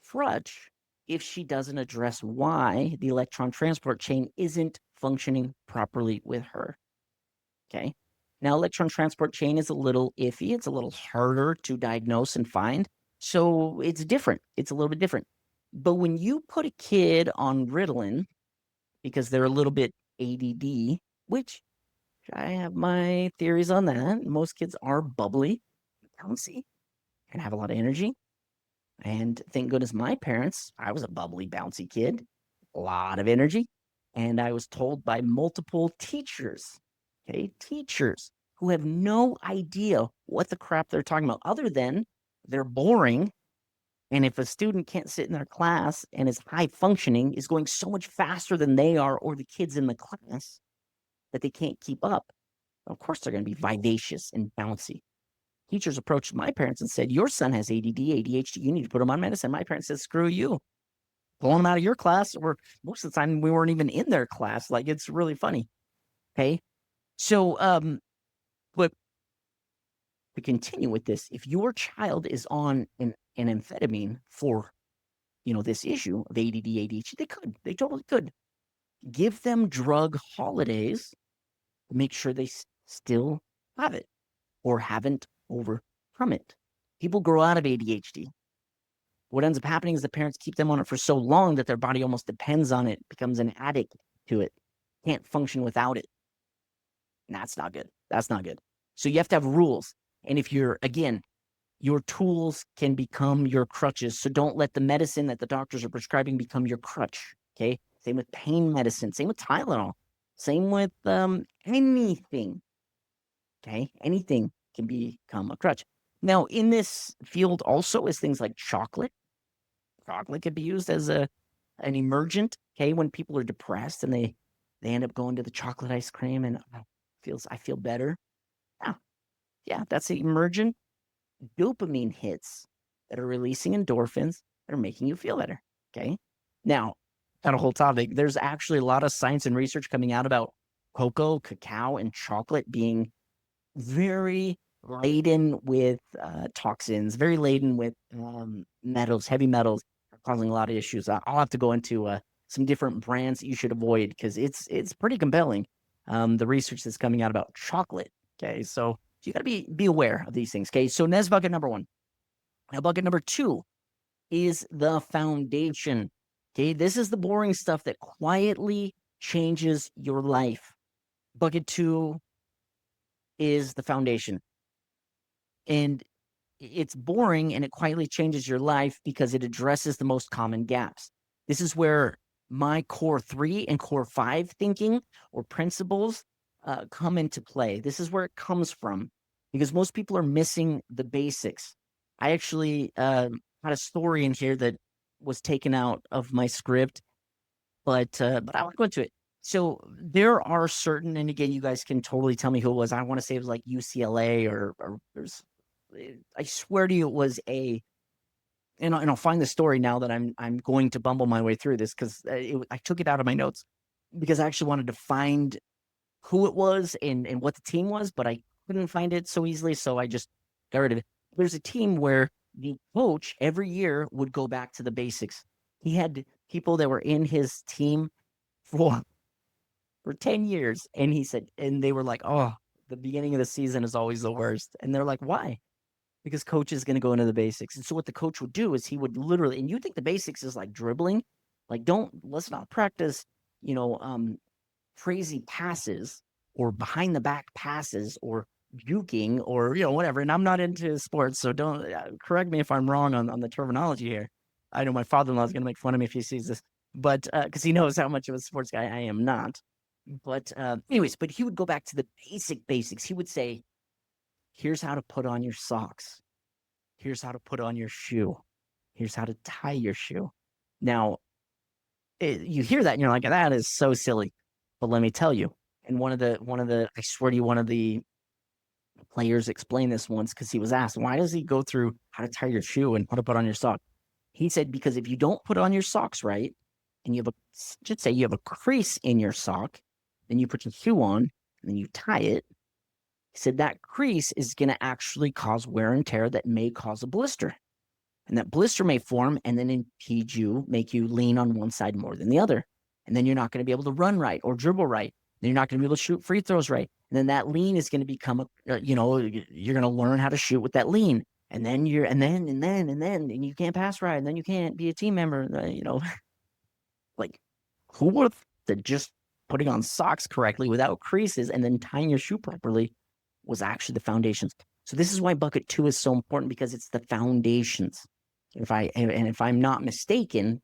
crutch if she doesn't address why the electron transport chain isn't functioning properly with her. Okay. Now, electron transport chain is a little iffy. It's a little harder to diagnose and find. So it's different. It's a little bit different. But when you put a kid on Ritalin because they're a little bit ADD, which I have my theories on that. Most kids are bubbly, bouncy, and have a lot of energy. And thank goodness my parents, I was a bubbly, bouncy kid, a lot of energy. And I was told by multiple teachers, okay, teachers who have no idea what the crap they're talking about, other than they're boring. And if a student can't sit in their class and is high functioning, is going so much faster than they are, or the kids in the class, that they can't keep up, of course they're going to be vivacious and bouncy. Teachers approached my parents and said, your son has ADD, ADHD, you need to put him on medicine. My parents said, screw you, pulling him out of your class. Or most of the time we weren't even in their class. Like, it's really funny. Okay. So, but to continue with this, if your child is on an amphetamine for, this issue of ADD, ADHD, they totally could. Give them drug holidays to make sure they still have it or haven't overcome it. People grow out of ADHD. What ends up happening is the parents keep them on it for so long that their body almost depends on it, becomes an addict to it, can't function without it. And that's not good. That's not good. So you have to have rules. And if your tools can become your crutches. So don't let the medicine that the doctors are prescribing become your crutch. Okay. Same with pain medicine. Same with Tylenol. Same with anything. Okay. Anything can become a crutch. Now, in this field also is things like chocolate. Chocolate could be used as an emergent. Okay. When people are depressed and they end up going to the chocolate ice cream and I feel better. Yeah, that's the emergent dopamine hits that are releasing endorphins that are making you feel better. Okay. Now, on a whole topic, there's actually a lot of science and research coming out about cocoa, cacao, and chocolate being very laden with toxins, very laden with metals, heavy metals, causing a lot of issues. I'll have to go into some different brands that you should avoid because it's pretty compelling. The research that's coming out about chocolate. Okay, so you got to be aware of these things. Okay, so that's bucket number one. Now, bucket number two is the foundation. Okay, this is the boring stuff that quietly changes your life. Bucket two is the foundation. And it's boring and it quietly changes your life because it addresses the most common gaps. This is where my core 3 and core 5 thinking or principles come into play. This is where it comes from because most people are missing the basics. I actually had a story in here that was taken out of my script, but I won't go into it. So there are certain, and again, you guys can totally tell me who it was. I want to say it was like UCLA or there's, I swear to you, it was and I'll find the story now that I'm going to bumble my way through this because I took it out of my notes because I actually wanted to find who it was and what the team was, but I couldn't find it so easily, so I just got rid of it. There's a team where the coach every year would go back to the basics. He had people that were in his team for 10 years. And he said, and they were like, oh, the beginning of the season is always the worst. And they're like, why? Because coach is going to go into the basics. And so what the coach would do is he would literally, and you think the basics is like dribbling, like let's not practice, crazy passes or behind the back passes or juking or, whatever. And I'm not into sports, so don't correct me if I'm wrong on the terminology here. I know my father-in-law is going to make fun of me if he sees this, but because he knows how much of a sports guy I am not. But anyways, but he would go back to the basics. He would say, here's how to put on your socks. Here's how to put on your shoe. Here's how to tie your shoe. Now, you hear that and you're like, that is so silly. But let me tell you, and one of the, I swear to you, one of the players explained this once because he was asked, why does he go through how to tie your shoe and how to put on your sock? He said, because if you don't put on your socks right, and just say you have a crease in your sock, then you put your shoe on, and then you tie it. He said that crease is going to actually cause wear and tear that may cause a blister. And that blister may form and then impede you, make you lean on one side more than the other. And then you're not going to be able to run right or dribble right. Then you're not going to be able to shoot free throws right. And then that lean is going to become you're going to learn how to shoot with that lean. And then and you can't pass right. And then you can't be a team member, like who would have that just putting on socks correctly without creases and then tying your shoe properly was actually the foundations. So this is why bucket 2 is so important because it's the foundations. If I'm not mistaken,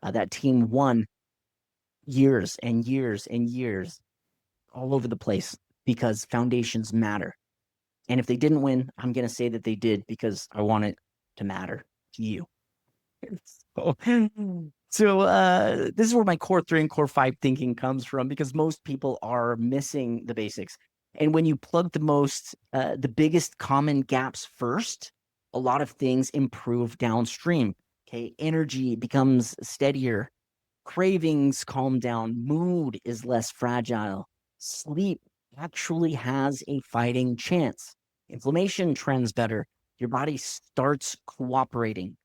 that team won years and years and years all over the place because foundations matter. And if they didn't win, I'm going to say that they did because I want it to matter to you. So this is where my core 3 and core 5 thinking comes from because most people are missing the basics. And when you plug the biggest common gaps first, a lot of things improve downstream. Okay, energy becomes steadier, cravings calm down, mood is less fragile, sleep actually has a fighting chance, inflammation trends better, your body starts cooperating.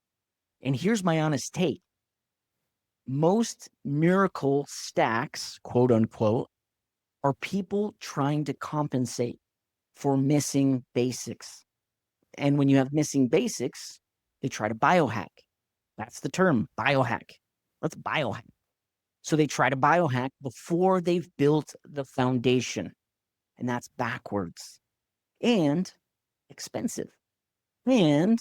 And here's my honest take. Most miracle stacks, quote unquote, are people trying to compensate for missing basics. And when you have missing basics, they try to biohack. That's the term, biohack. Let's biohack. So they try to biohack before they've built the foundation. And that's backwards and expensive. And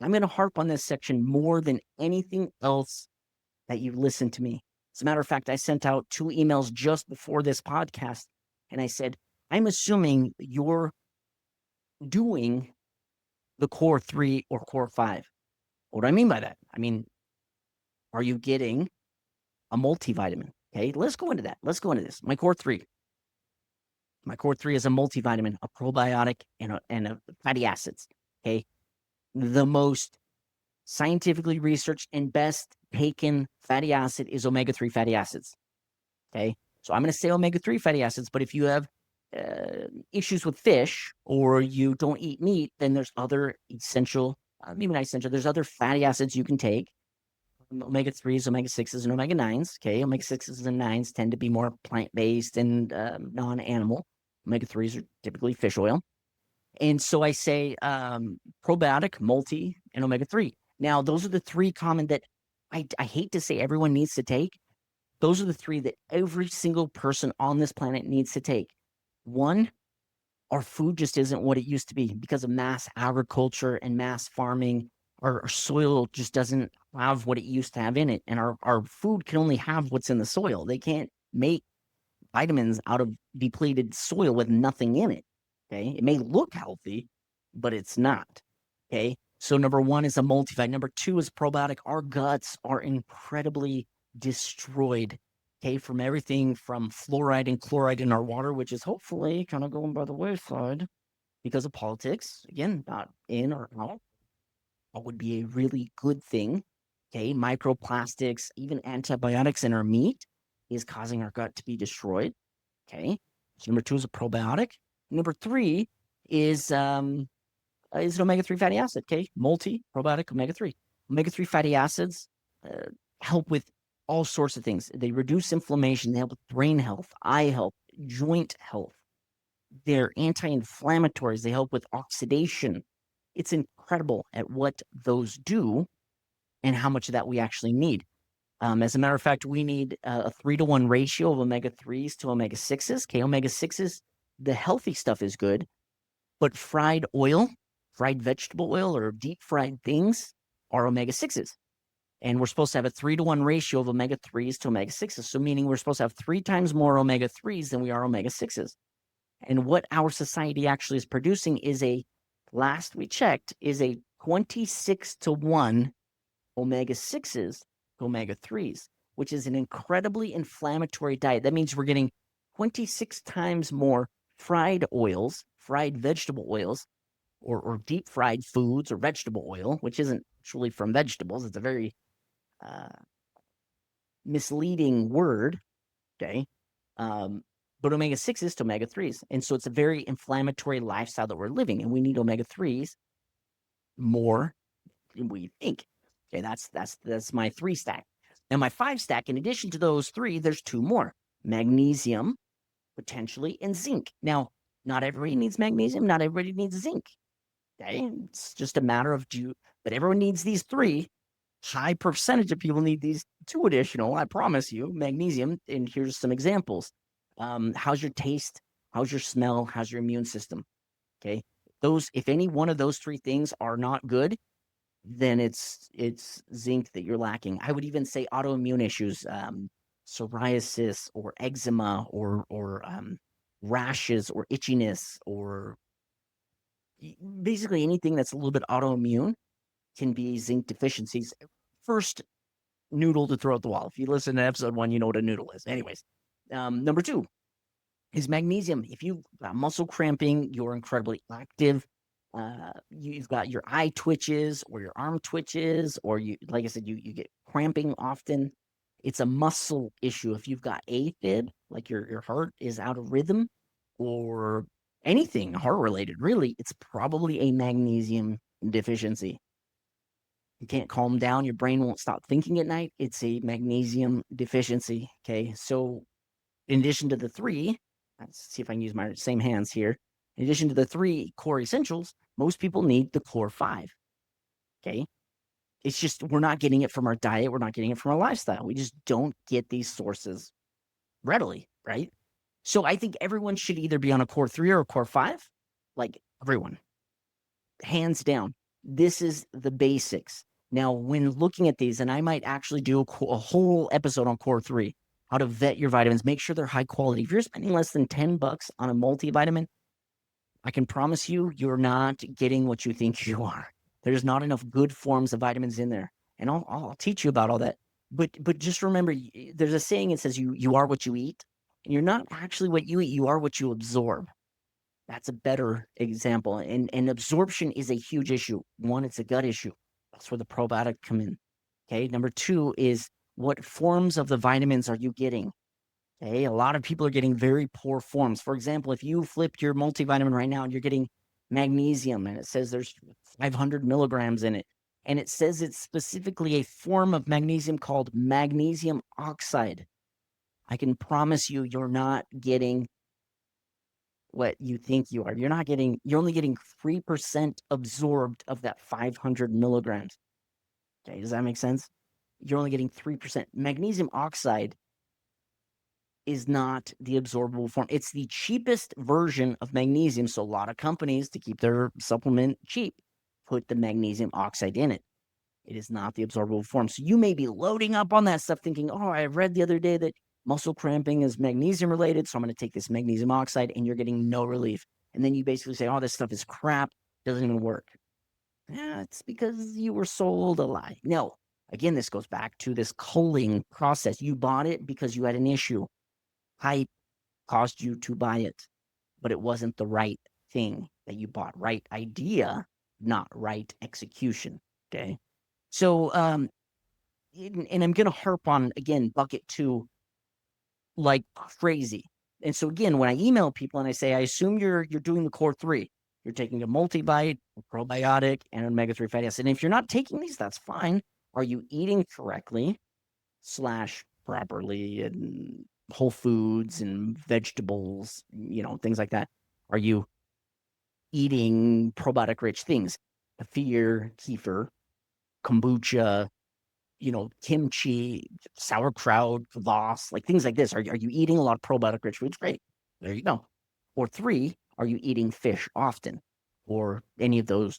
I'm going to harp on this section more than anything else that you listen to me. As a matter of fact, I sent out 2 emails just before this podcast, and I said, I'm assuming you're doing the core 3 or core 5. What do I mean by that? I mean, are you getting a multivitamin? Okay, let's go into that. Let's go into this. My core 3. My core 3 is a multivitamin, a probiotic, and a fatty acids. Okay, the most scientifically researched and best taken fatty acid is omega-3 fatty acids. Okay, so I'm going to say omega-3 fatty acids, but if you have issues with fish or you don't eat meat, then there's other essential, maybe not essential, there's other fatty acids you can take. Omega-3s, omega-6s, and omega-9s. Okay, omega-6s and 9s tend to be more plant-based and non-animal. Omega-3s are typically fish oil. And so I say probiotic, multi, and omega-3. Now, those are the 3 common that I hate to say everyone needs to take. Those are the 3 that every single person on this planet needs to take. 1, our food just isn't what it used to be because of mass agriculture and mass farming. Our soil just doesn't have what it used to have in it. And our food can only have what's in the soil. They can't make vitamins out of depleted soil with nothing in it. Okay. It may look healthy, but it's not. Okay. So number 1 is a multivitamin. Number 2 is probiotic. Our guts are incredibly destroyed. okay, from everything from fluoride and chloride in our water, which is hopefully kind of going by the wayside because of politics. Again, not in or out. What would be a really good thing. Okay, microplastics, even antibiotics in our meat is causing our gut to be destroyed. Okay, so number 2 is a probiotic. Number 3 is an omega-3 fatty acid. Okay, probiotic omega-3. Omega-3 fatty acids help with all sorts of things. They reduce inflammation. They help with brain health, eye health, joint health. They're anti-inflammatories. They help with oxidation. It's incredible at what those do and how much of that we actually need. As a matter of fact, we need a 3-to-1 ratio of omega-3s to omega-6s. Okay, omega-6s, the healthy stuff is good, but fried oil, fried vegetable oil, or deep fried things are omega-6s. And we're supposed to have a 3-to-1 ratio of omega-3s to omega-6s. So meaning we're supposed to have 3 times more omega-3s than we are omega-6s. And what our society actually is producing is last we checked, is a 26-to-1 omega-6s to omega-3s, which is an incredibly inflammatory diet. That means we're getting 26 times more fried oils, fried vegetable oils, or deep fried foods or vegetable oil, which isn't truly from vegetables. It's a very misleading word, okay? But omega-6s to omega-3s. And so it's a very inflammatory lifestyle that we're living, and we need omega-3s more than we think. Okay, that's my 3 stack. Now my 5 stack, in addition to those 3, there's 2 more. Magnesium, potentially, and zinc. Now, not everybody needs magnesium, not everybody needs zinc. Okay, it's just a matter of but everyone needs these 3. High percentage of people need these 2 additional, I promise you, magnesium. And here's some examples. How's your taste? How's your smell? How's your immune system? Okay, if any one of those 3 things are not good, then it's zinc that you're lacking. I would even say autoimmune issues, psoriasis or eczema or rashes or itchiness, or basically anything that's a little bit autoimmune can be zinc deficiencies. First noodle to throw at the wall. If you listen to episode 1, you know what a noodle is. Anyways, number 2 is magnesium. If you've got muscle cramping, you're incredibly active, you've got your eye twitches or your arm twitches, or you, like I said, you get cramping often. It's a muscle issue. If you've got AFib, like your heart is out of rhythm, or anything heart related, really, it's probably a magnesium deficiency. You can't calm down, your brain won't stop thinking at night, it's a magnesium deficiency. Okay, so in addition to the 3, let's see if I can use my same hands here. In addition to the 3 core essentials, most people need the core 5. Okay, it's just we're not getting it from our diet, we're not getting it from our lifestyle. We just don't get these sources readily, right? So I think everyone should either be on a core 3 or a core 5, like everyone, hands down. This is the basics. Now, when looking at these, and I might actually do a whole episode on core 3, how to vet your vitamins, make sure they're high quality. If you're spending less than $10 on a multivitamin, I can promise you, you're not getting what you think you are. There's not enough good forms of vitamins in there. And I'll teach you about all that. But just remember, there's a saying that says you are what you eat. And you're not actually what you eat, you are what you absorb. That's a better example. And absorption is a huge issue. 1, it's a gut issue. That's where the probiotic come in. Okay. Number 2 is, what forms of the vitamins are you getting? Okay. A lot of people are getting very poor forms. For example, if you flip your multivitamin right now and you're getting magnesium and it says there's 500 milligrams in it, and it says it's specifically a form of magnesium called magnesium oxide, I can promise you, you're not getting what you think you are. You're only getting 3% absorbed of that 500 milligrams. Okay, does that make sense? You're only getting 3%. Magnesium oxide is not the absorbable form. It's the cheapest version of magnesium. So a lot of companies, to keep their supplement cheap, put the magnesium oxide in it. It is not the absorbable form. So you may be loading up on that stuff thinking, oh, I read the other day that muscle cramping is magnesium related, so I'm going to take this magnesium oxide, and you're getting no relief. And then you basically say, oh, this stuff is crap, doesn't even work. Yeah, it's because you were sold a lie. No, Again, this goes back to this culling process. You bought it because you had an issue. Hype caused you to buy it, but it wasn't the right thing that you bought. Right idea, not right execution. Okay. So, and I'm going to harp on, again, bucket 2 like crazy. And so again, when I email people and I say, I assume you're doing the core 3, you're taking a multivite, a probiotic, and an omega-3 fatty acid. And if you're not taking these, that's fine. Are you eating correctly / properly and whole foods and vegetables, things like that? Are you eating probiotic rich things? Kefir, kombucha, kimchi, sauerkraut, kvass, like things like this. Are you eating a lot of probiotic rich foods? Great. There you go. Or 3, are you eating fish often or any of those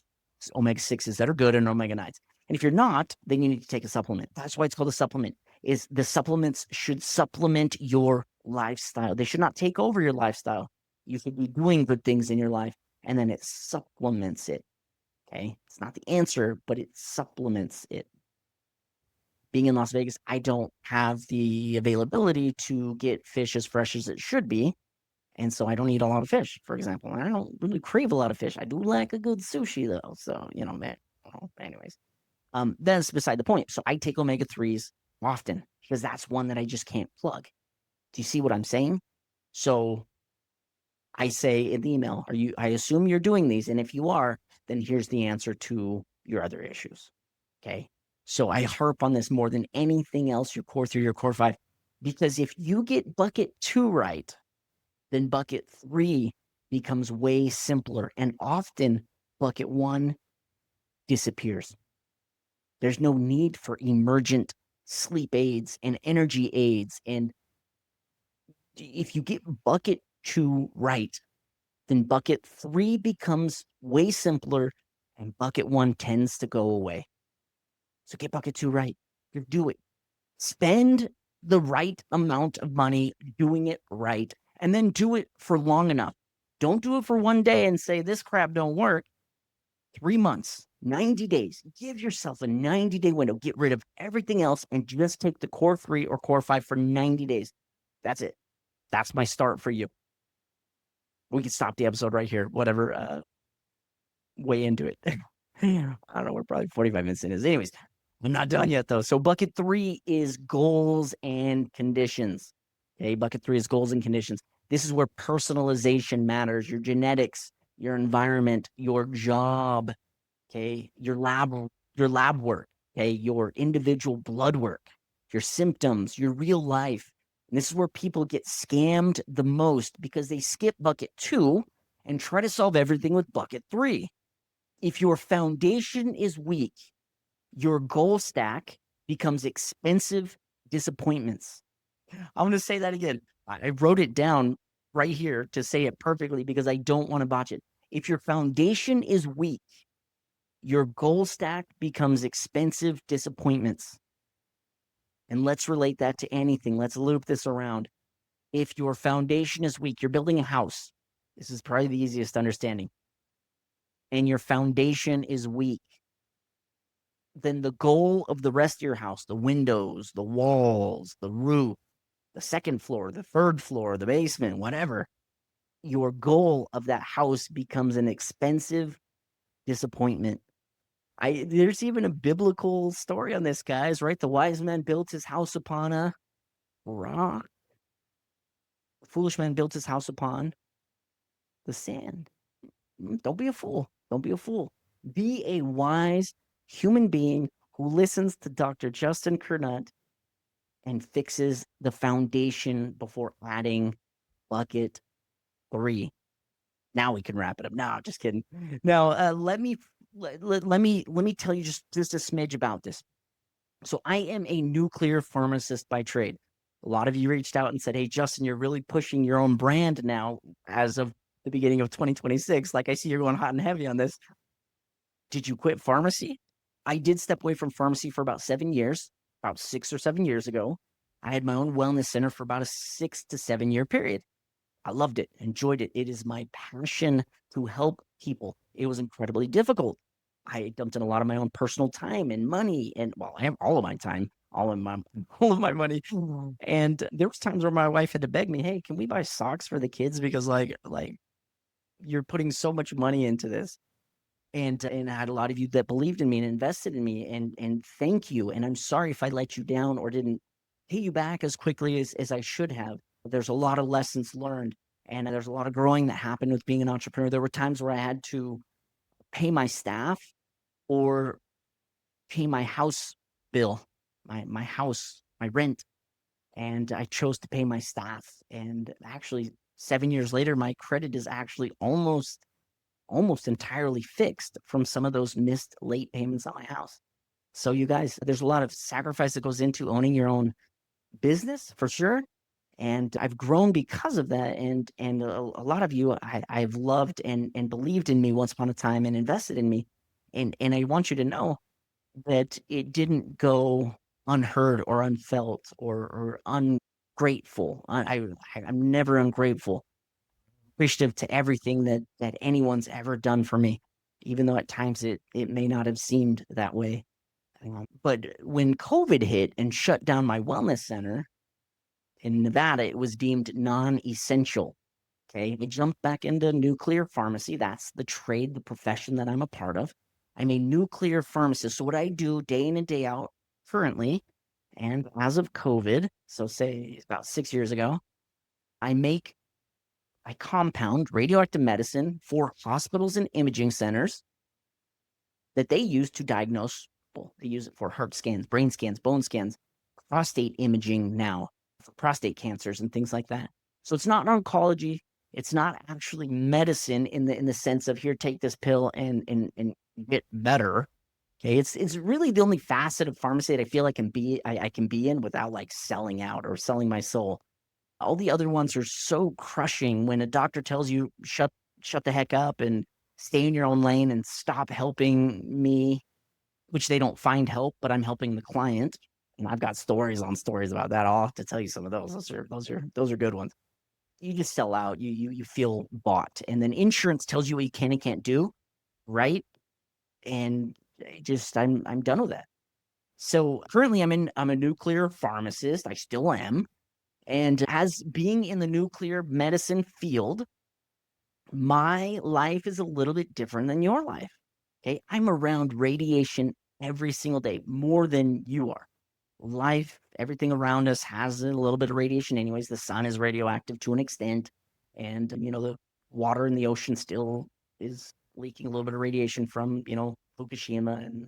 omega-6s that are good and omega-9s? And if you're not, then you need to take a supplement. That's why it's called a supplement. Is the supplements should supplement your lifestyle. They should not take over your lifestyle. You should be doing good things in your life, and then it supplements it. Okay. It's not the answer, but it supplements it. Being in Las Vegas, I don't have the availability to get fish as fresh as it should be. And so I don't eat a lot of fish, for example. I don't really crave a lot of fish. I do like a good sushi, though. So, man, anyways, that's beside the point. So I take omega-3s often because that's one that I just can't plug. Do you see what I'm saying? So I say in the email, I assume you're doing these. And if you are, then here's the answer to your other issues. Okay. So I harp on this more than anything else, your core 3, your core 5, because if you get bucket 2 right, then bucket 3 becomes way simpler. And often bucket 1 disappears. There's no need for emergent sleep aids and energy aids. And if you get bucket 2 right, then bucket 3 becomes way simpler and bucket 1 tends to go away. So get bucket 2 right. You do it. Spend the right amount of money doing it right, and then do it for long enough. Don't do it for one day and say, this crap don't work. 3 months, 90 days. Give yourself a 90-day window. Get rid of everything else and just take the core 3 or core 5 for 90 days. That's it. That's my start for you. We can stop the episode right here. Whatever. Way into it. I don't know. We're probably 45 minutes in. Anyways, I'm not done yet, though. So bucket 3 is goals and conditions. Okay, bucket 3 is goals and conditions. This is where personalization matters. Your genetics, your environment, your job, okay, your lab work, okay, your individual blood work, your symptoms, your real life. And this is where people get scammed the most because they skip bucket 2 and try to solve everything with bucket 3. If your foundation is weak, your goal stack becomes expensive disappointments. I'm going to say that again. I wrote it down right here to say it perfectly because I don't want to botch it. If your foundation is weak, your goal stack becomes expensive disappointments. And let's relate that to anything. Let's loop this around. If your foundation is weak, you're building a house. This is probably the easiest understanding. And your foundation is weak, then the goal of the rest of your house, the windows, the walls, the roof, the second floor, the third floor, the basement, whatever, your goal of that house becomes an expensive disappointment. There's even a biblical story on this, guys, right? The wise man built his house upon a rock. The foolish man built his house upon the sand. Don't be a fool. Don't be a fool. Be a wise human being who listens to Dr. Justin Kernut and fixes the foundation before adding bucket 3. Now we can wrap it up. No, just kidding. Now, let me tell you just a smidge about this. So I am a nuclear pharmacist by trade. A lot of you reached out and said, hey, Justin, you're really pushing your own brand now as of the beginning of 2026. Like, I see you're going hot and heavy on this. Did you quit pharmacy? I did step away from pharmacy for about 7 years, about 6 or 7 years ago. I had my own wellness center for about a 6 to 7 year period. I loved it, enjoyed it. It is my passion to help people. It was incredibly difficult. I dumped in a lot of my own personal time and money, and well, I have all of my time, all of my all of my money. And there was times where my wife had to beg me, "Hey, can we buy socks for the kids? Because like you're putting so much money into this." And I had a lot of you that believed in me and invested in me, and thank you. And I'm sorry if I let you down or didn't pay you back as quickly as I should have. There's a lot of lessons learned, and there's a lot of growing that happened with being an entrepreneur. There were times where I had to pay my staff or pay my house bill, my house, my rent, and I chose to pay my staff. And actually, 7 years later, my credit is actually almost entirely fixed from some of those missed late payments on my house. So you guys, there's a lot of sacrifice that goes into owning your own business for sure. And I've grown because of that. And a lot of you I've loved and believed in me once upon a time and invested in me. And I want you to know that it didn't go unheard or unfelt or ungrateful. I'm never ungrateful, appreciative to everything that anyone's ever done for me, even though at times it may not have seemed that way. But when COVID hit and shut down my wellness center in Nevada, it was deemed non-essential. Okay, I jumped back into nuclear pharmacy. That's the trade, the profession that I'm a part of. I'm a nuclear pharmacist. So what I do day in and day out currently, and as of COVID, so say about 6 years ago, I make I compound radioactive medicine for hospitals and imaging centers that they use to diagnose people. They use it for heart scans, brain scans, bone scans, prostate imaging now for prostate cancers and things like that. So it's not oncology. It's not actually medicine in the sense of here, take this pill and get better. Okay, it's really the only facet of pharmacy that I feel I can be in without like selling out or selling my soul. All the other ones are so crushing when a doctor tells you shut the heck up and stay in your own lane and stop helping me, which they don't find help, but I'm helping the client. And I've got stories on stories about that. I'll have to tell you some of those. Those are good ones. You just sell out. You feel bought. And then insurance tells you what you can and can't do, right? And I'm done with that. So currently I'm a nuclear pharmacist. I still am. And as being in the nuclear medicine field, my life is a little bit different than your life. Okay. I'm around radiation every single day, more than you are. Life, everything around us has a little bit of radiation, anyways. The sun is radioactive to an extent. And, the water in the ocean still is leaking a little bit of radiation from, Fukushima and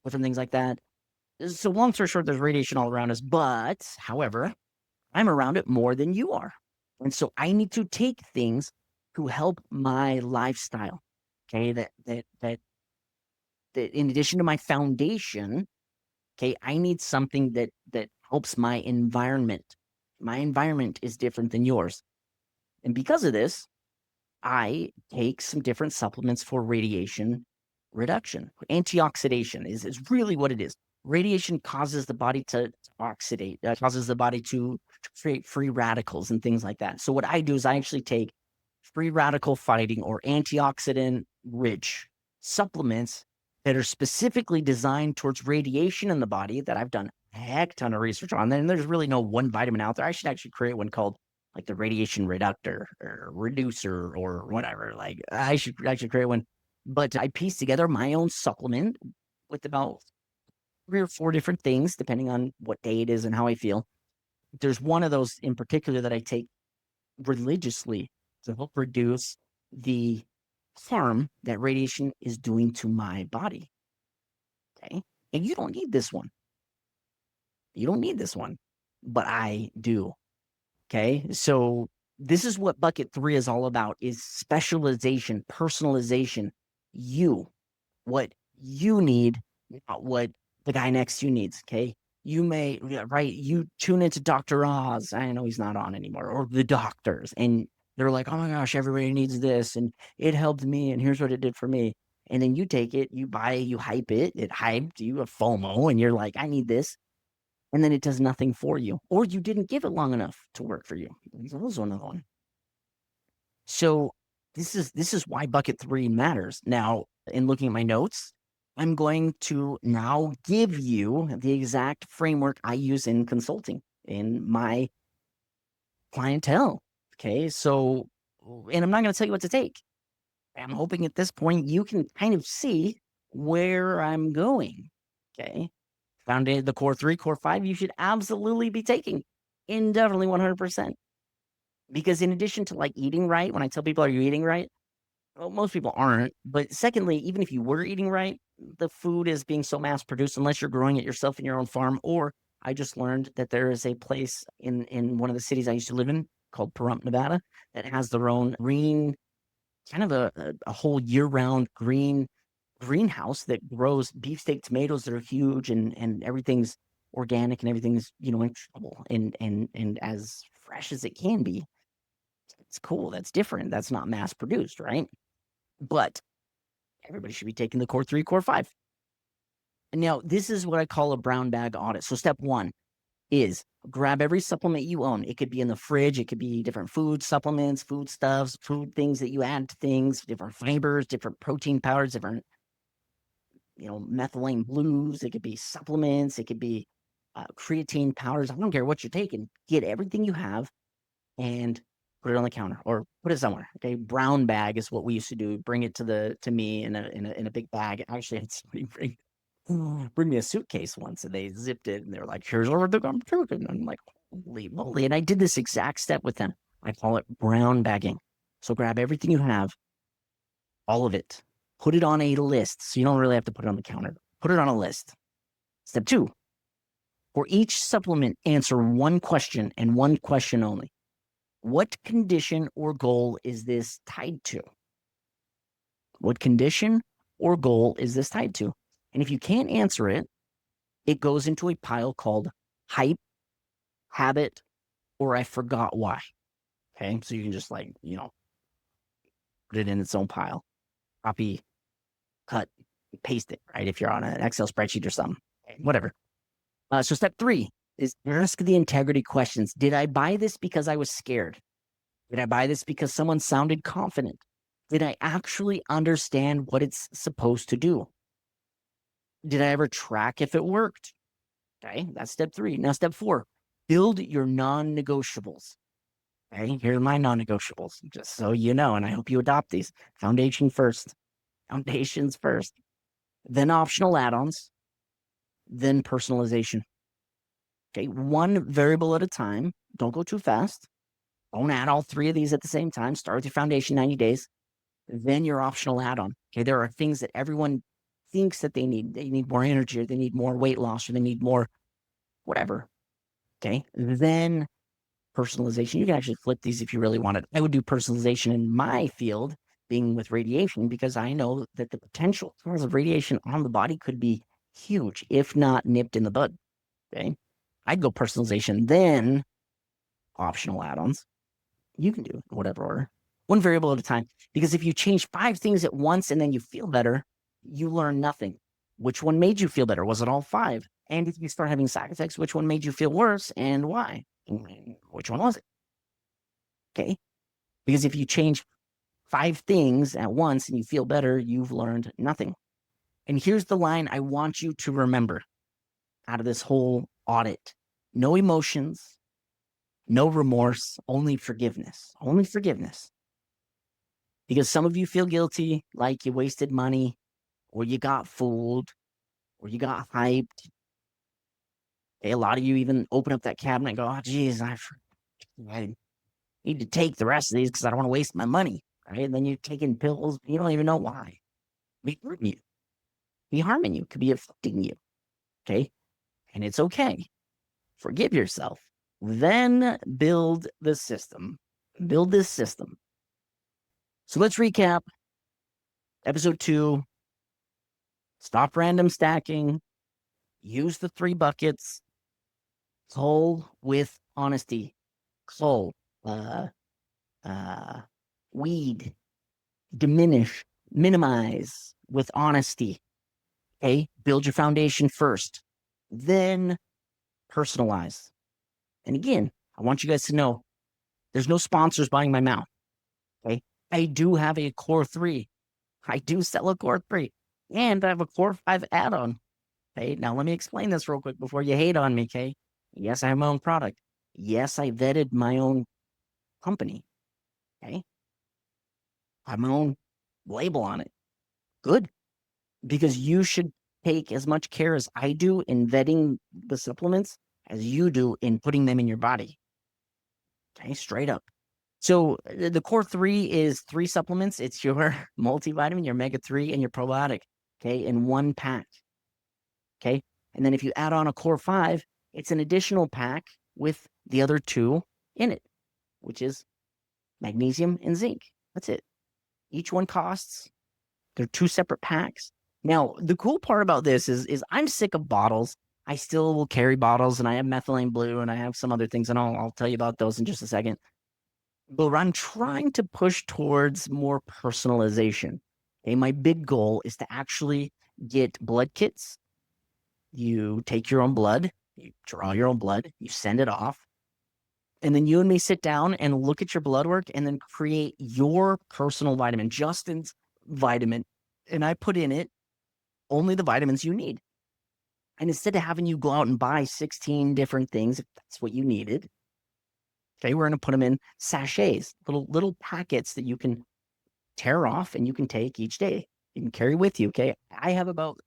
different things like that. So, long story short, there's radiation all around us. But, however, I'm around it more than you are. And so I need to take things to help my lifestyle. Okay. That in addition to my foundation, okay, I need something that helps my environment. My environment is different than yours. And because of this, I take some different supplements for radiation reduction. Antioxidation is really what it is. Radiation causes the body to oxidate, causes the body to create free radicals and things like that. So what I do is I actually take free radical fighting or antioxidant rich supplements that are specifically designed towards radiation in the body that I've done a heck ton of research on. And there's really no one vitamin out there. I should actually create one called like the radiation reductor or reducer or whatever. Like I should create one. But I pieced together my own supplement with about 3 or 4 different things, depending on what day it is and how I feel. There's one of those in particular that I take religiously to help reduce the harm that radiation is doing to my body. Okay. And you don't need this one. You don't need this one, but I do. Okay. So this is what bucket 3 is all about is specialization, personalization. What you need, not what the guy next to you needs. Okay. You may, right. You tune into Dr. Oz. I know he's not on anymore, or the doctors. And they're like, oh my gosh, everybody needs this. And it helped me. And here's what it did for me. And then you take it, you buy it, you hype it. It hyped you a FOMO. And you're like, I need this. And then it does nothing for you. Or you didn't give it long enough to work for you. That was another one. So this is why bucket 3 matters. Now, in looking at my notes, I'm going to now give you the exact framework I use in consulting in my clientele. Okay. So, and I'm not going to tell you what to take. I'm hoping at this point you can kind of see where I'm going. Okay. Found the core 3, core 5, you should absolutely be taking indefinitely 100%. Because in addition to like eating right, when I tell people, are you eating right? Well, most people aren't. But secondly, even if you were eating right, the food is being so mass produced unless you're growing it yourself in your own farm. Or I just learned that there is a place in one of the cities I used to live in called Pahrump, Nevada, that has their own green, kind of a whole year-round greenhouse that grows beefsteak tomatoes that are huge, and everything's organic and everything's in trouble and as fresh as it can be. It's cool. That's different. That's not mass produced, right? But everybody should be taking the core 3, core 5. And now this is what I call a brown bag audit. So step 1 is grab every supplement you own. It could be in the fridge. It could be different food supplements, food stuffs, food things that you add to things, different fibers, different protein powders, different methylene blues. It could be supplements. It could be creatine powders. I don't care what you're taking. Get everything you have and put it on the counter or put it somewhere. Okay, brown bag is what we used to do. Bring it to me in a big bag. Actually, I had somebody bring me a suitcase once, and they zipped it, and they're like, "Here's everything I'm taking." And I'm like, "Holy moly!" And I did this exact step with them. I call it brown bagging. So grab everything you have, all of it, put it on a list. So you don't really have to put it on the counter. Put it on a list. Step 2, for each supplement, answer one question and one question only. What condition or goal is this tied to? What condition or goal is this tied to? And if you can't answer it, it goes into a pile called hype, habit, or I forgot why. Okay. So you can just put it in its own pile, copy, cut, paste it, right? If you're on an Excel spreadsheet or something, whatever. So step 3 is ask the integrity questions. Did I buy this because I was scared? Did I buy this because someone sounded confident? Did I actually understand what it's supposed to do? Did I ever track if it worked? Okay, that's step 3. Now, step 4, build your non-negotiables. Okay, here are my non-negotiables, just so you know, and I hope you adopt these. Foundations first, then optional add-ons, then personalization. Okay, one variable at a time. Don't go too fast. Don't add all 3 of these at the same time. Start with your foundation 90 days, then your optional add-on. Okay, there are things that everyone thinks that they need. They need more energy, or they need more weight loss, or they need more whatever. Okay, then personalization. You can actually flip these if you really wanted. I would do personalization in my field, being with radiation, because I know that the potential of radiation on the body could be huge, if not nipped in the bud. Okay, I'd go personalization, then optional add-ons. You can do it in whatever order, one variable at a time. Because if you change 5 things at once and then you feel better, you learn nothing. Which one made you feel better? Was it all 5? And if you start having side effects, which one made you feel worse and why? Which one was it? Okay. Because if you change 5 things at once and you feel better, you've learned nothing. And here's the line I want you to remember out of this whole audit: no emotions, no remorse, only forgiveness. Only forgiveness. Because some of you feel guilty, like you wasted money, or you got fooled, or you got hyped. Okay, a lot of you even open up that cabinet and go, "Oh, geez, I need to take the rest of these because I don't want to waste my money." Right? And then you're taking pills, you don't even know why. Be hurting you, be harming you, could be affecting you. Okay. And it's okay. Forgive yourself. Then build the system. Build this system. So let's recap. Episode 2, stop random stacking, use the 3 buckets, cull with honesty, cull, uh, weed, diminish, minimize with honesty. Okay, build your foundation first, then personalize. And again, I want you guys to know there's no sponsors buying my mouth. Okay, I do have a core 3. I do sell a core 3. and I have a Core 5 add-on. Okay, now let me explain this real quick before you hate on me, okay? Yes, I have my own product. Yes, I vetted my own company, okay? I have my own label on it. Good, because you should take as much care as I do in vetting the supplements as you do in putting them in your body. Okay, straight up. So the Core 3 is 3 supplements. It's your multivitamin, your omega-3, and your probiotic, okay, in one pack. Okay. And then if you add on a Core 5, it's an additional pack with the other 2 in it, which is magnesium and zinc. That's it. Each one costs, they're 2 separate packs. Now, the cool part about this is I'm sick of bottles. I still will carry bottles, and I have methylene blue, and I have some other things, and I'll tell you about those in just a second. But I'm trying to push towards more personalization. Okay, my big goal is to actually get blood kits. You take your own blood, you draw your own blood, you send it off, and then you and me sit down and look at your blood work and then create your personal vitamin, Justin's vitamin. And I put in it only the vitamins you need. And instead of having you go out and buy 16 different things, if that's what you needed, okay, we're going to put them in sachets, little packets that you can tear off and you can take each day. You can carry with you. Okay. I have about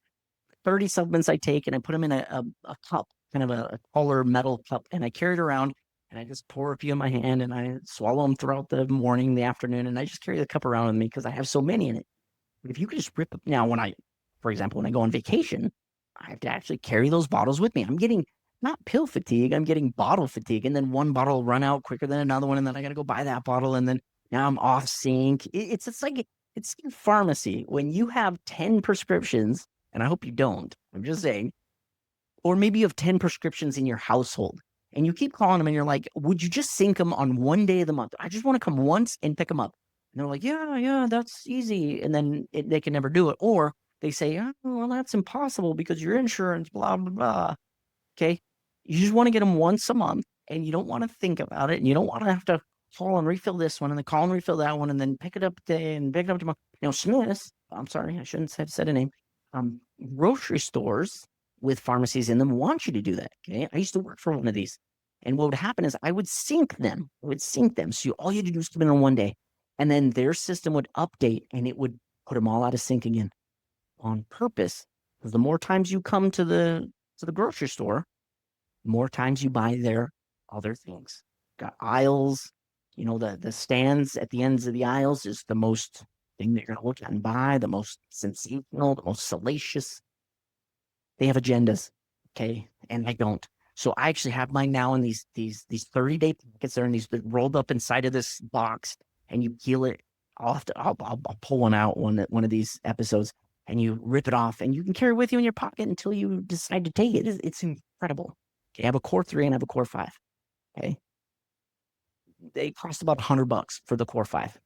30 supplements I take, and I put them in a cup, kind of a taller metal cup, and I carry it around, and I just pour a few in my hand, and I swallow them throughout the morning, the afternoon, and I just carry the cup around with me because I have so many in it. But if you could just rip up now, for example, when I go on vacation, I have to actually carry those bottles with me. I'm getting not pill fatigue, I'm getting bottle fatigue, and then one bottle will run out quicker than another one, and then I got to go buy that bottle, and then now I'm off sync. It's like it's in pharmacy when you have 10 prescriptions, and I hope you don't. I'm just saying, or maybe you have 10 prescriptions in your household and you keep calling them and you're like, would you just sync them on one day of the month? I just want to come once and pick them up. And they're like, yeah, that's easy. And then they can never do it. Or they say, oh, well, that's impossible because your insurance, blah, blah, blah. Okay. You just want to get them once a month and you don't want to think about it. And you don't want to have to call and refill this one and then call and refill that one and then pick it up today and pick it up tomorrow. Smith's, I'm sorry, I shouldn't have said a name. Grocery stores with pharmacies in them want you to do that. Okay. I used to work for one of these. And what would happen is I would sync them. So all you had to do was come in on one day. And then their system would update and it would put them all out of sync again on purpose. Because the more times you come to the grocery store, the more times you buy their other things. Got aisles, the stands at the ends of the aisles is the most thing that you're gonna look at and buy, the most sensational, the most salacious. They have agendas, okay, and I don't. So I actually have mine now in these 30-day packets. They're in these rolled up inside of this box, and you peel it. I'll pull one out one of these episodes, and you rip it off, and you can carry it with you in your pocket until you decide to take it. It's incredible. Okay, I have a Core 3 and I have a Core 5. Okay, they cost about $100 for the Core 5.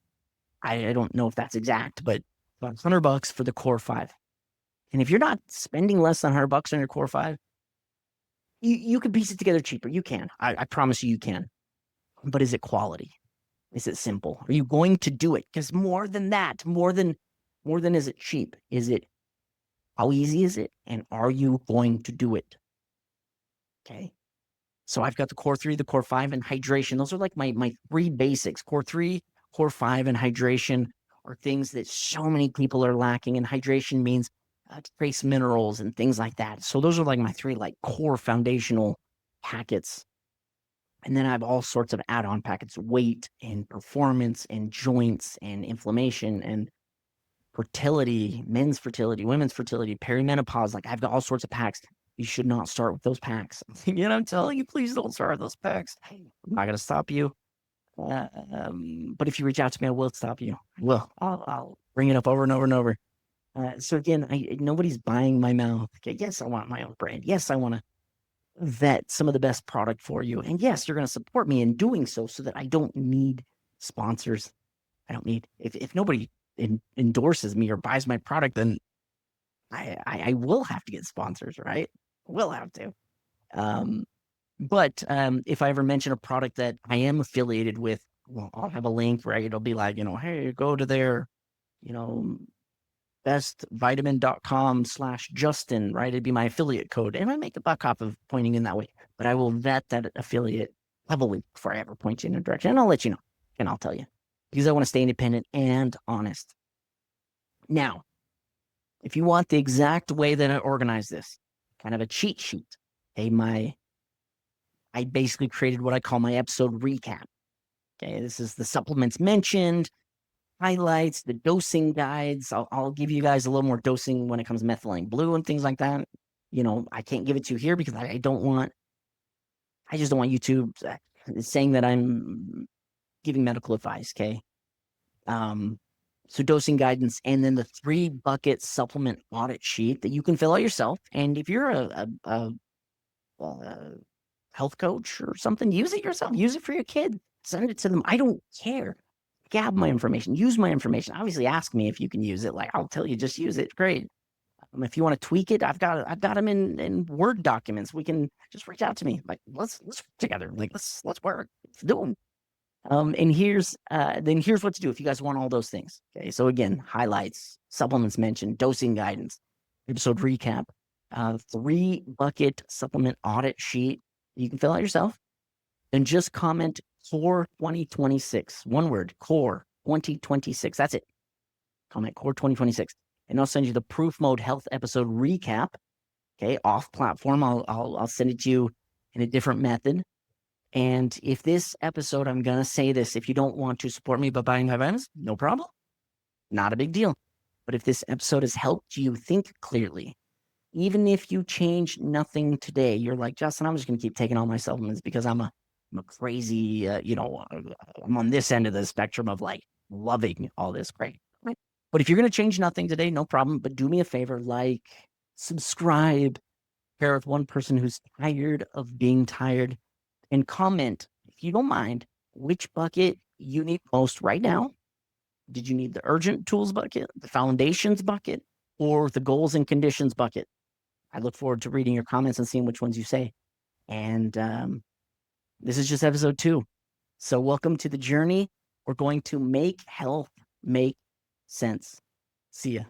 I don't know if that's exact, but about $100 for the Core 5. And if you're not spending less than $100 on your Core 5, you can piece it together cheaper. You can. I promise you can. But is it quality? Is it simple? Are you going to do it? Because more than that, more than is it cheap? Is it how easy is it? And are you going to do it? Okay. So I've got the Core 3, the Core 5, and hydration. Those are like my 3 basics. Core 3, Core 5, and hydration are things that so many people are lacking. And hydration means trace minerals and things like that. So those are like my 3 like core foundational packets. And then I have all sorts of add-on packets, weight and performance and joints and inflammation and fertility, men's fertility, women's fertility, perimenopause. Like I've got all sorts of packs. You should not start with those packs. I'm telling you, please don't start with those packs. I'm not going to stop you. But if you reach out to me, I will stop you. I'll bring it up over and over and over. So again, nobody's buying my mouth. Okay, yes, I want my own brand. Yes, I want to vet some of the best product for you. And yes, you're going to support me in doing so that I don't need sponsors. I don't need, if nobody endorses me or buys my product, then I will have to get sponsors, right? Will have to. But if I ever mention a product that I am affiliated with, well, I'll have a link where it'll be like, hey, go to their, bestvitamin.com/Justin, right? It'd be my affiliate code. And I make a buck off of pointing in that way, but I will vet that affiliate heavily before I ever point you in a direction. And I'll let you know, and I'll tell you, because I want to stay independent and honest. Now, if you want the exact way that I organize this, kind of a cheat sheet, okay, I basically created what I call my episode recap. Okay, this is the supplements mentioned, highlights, the dosing guides. I'll give you guys a little more dosing when it comes to methylene blue and things like that. I can't give it to you here because I just don't want YouTube saying that I'm giving medical advice. Okay. So dosing guidance, and then the 3-bucket supplement audit sheet that you can fill out yourself. And if you're a health coach or something, use it yourself. Use it for your kid. Send it to them. I don't care. Gab my information. Use my information. Obviously, ask me if you can use it. Like, I'll tell you, just use it. Great. If you want to tweak it, I've got them in Word documents. We can just reach out to me. Like, let's work together. Like, let's work. Let's do them. And here's what to do if you guys want all those things. Okay, so again, highlights, supplements mentioned, dosing guidance, episode recap, 3-bucket supplement audit sheet you can fill out yourself, and just comment CORE2026, one word, CORE2026. That's it. Comment CORE2026, and I'll send you the ProofMode Health episode recap. Okay, off platform. I'll send it to you in a different method. And if this episode, I'm going to say this, if you don't want to support me by buying my vitamins, no problem. Not a big deal. But if this episode has helped you think clearly, even if you change nothing today, you're like, Justin, I'm just going to keep taking all my supplements because I'm a crazy, I'm on this end of the spectrum of like loving all this. Great. Right. But if you're going to change nothing today, no problem. But do me a favor, like, subscribe, share with one person who's tired of being tired, and comment, if you don't mind, which bucket you need most right now. Did you need the urgent tools bucket, the foundations bucket, or the goals and conditions bucket? I look forward to reading your comments and seeing which ones you say. And this is just episode 2. So welcome to the journey. We're going to make health make sense. See ya.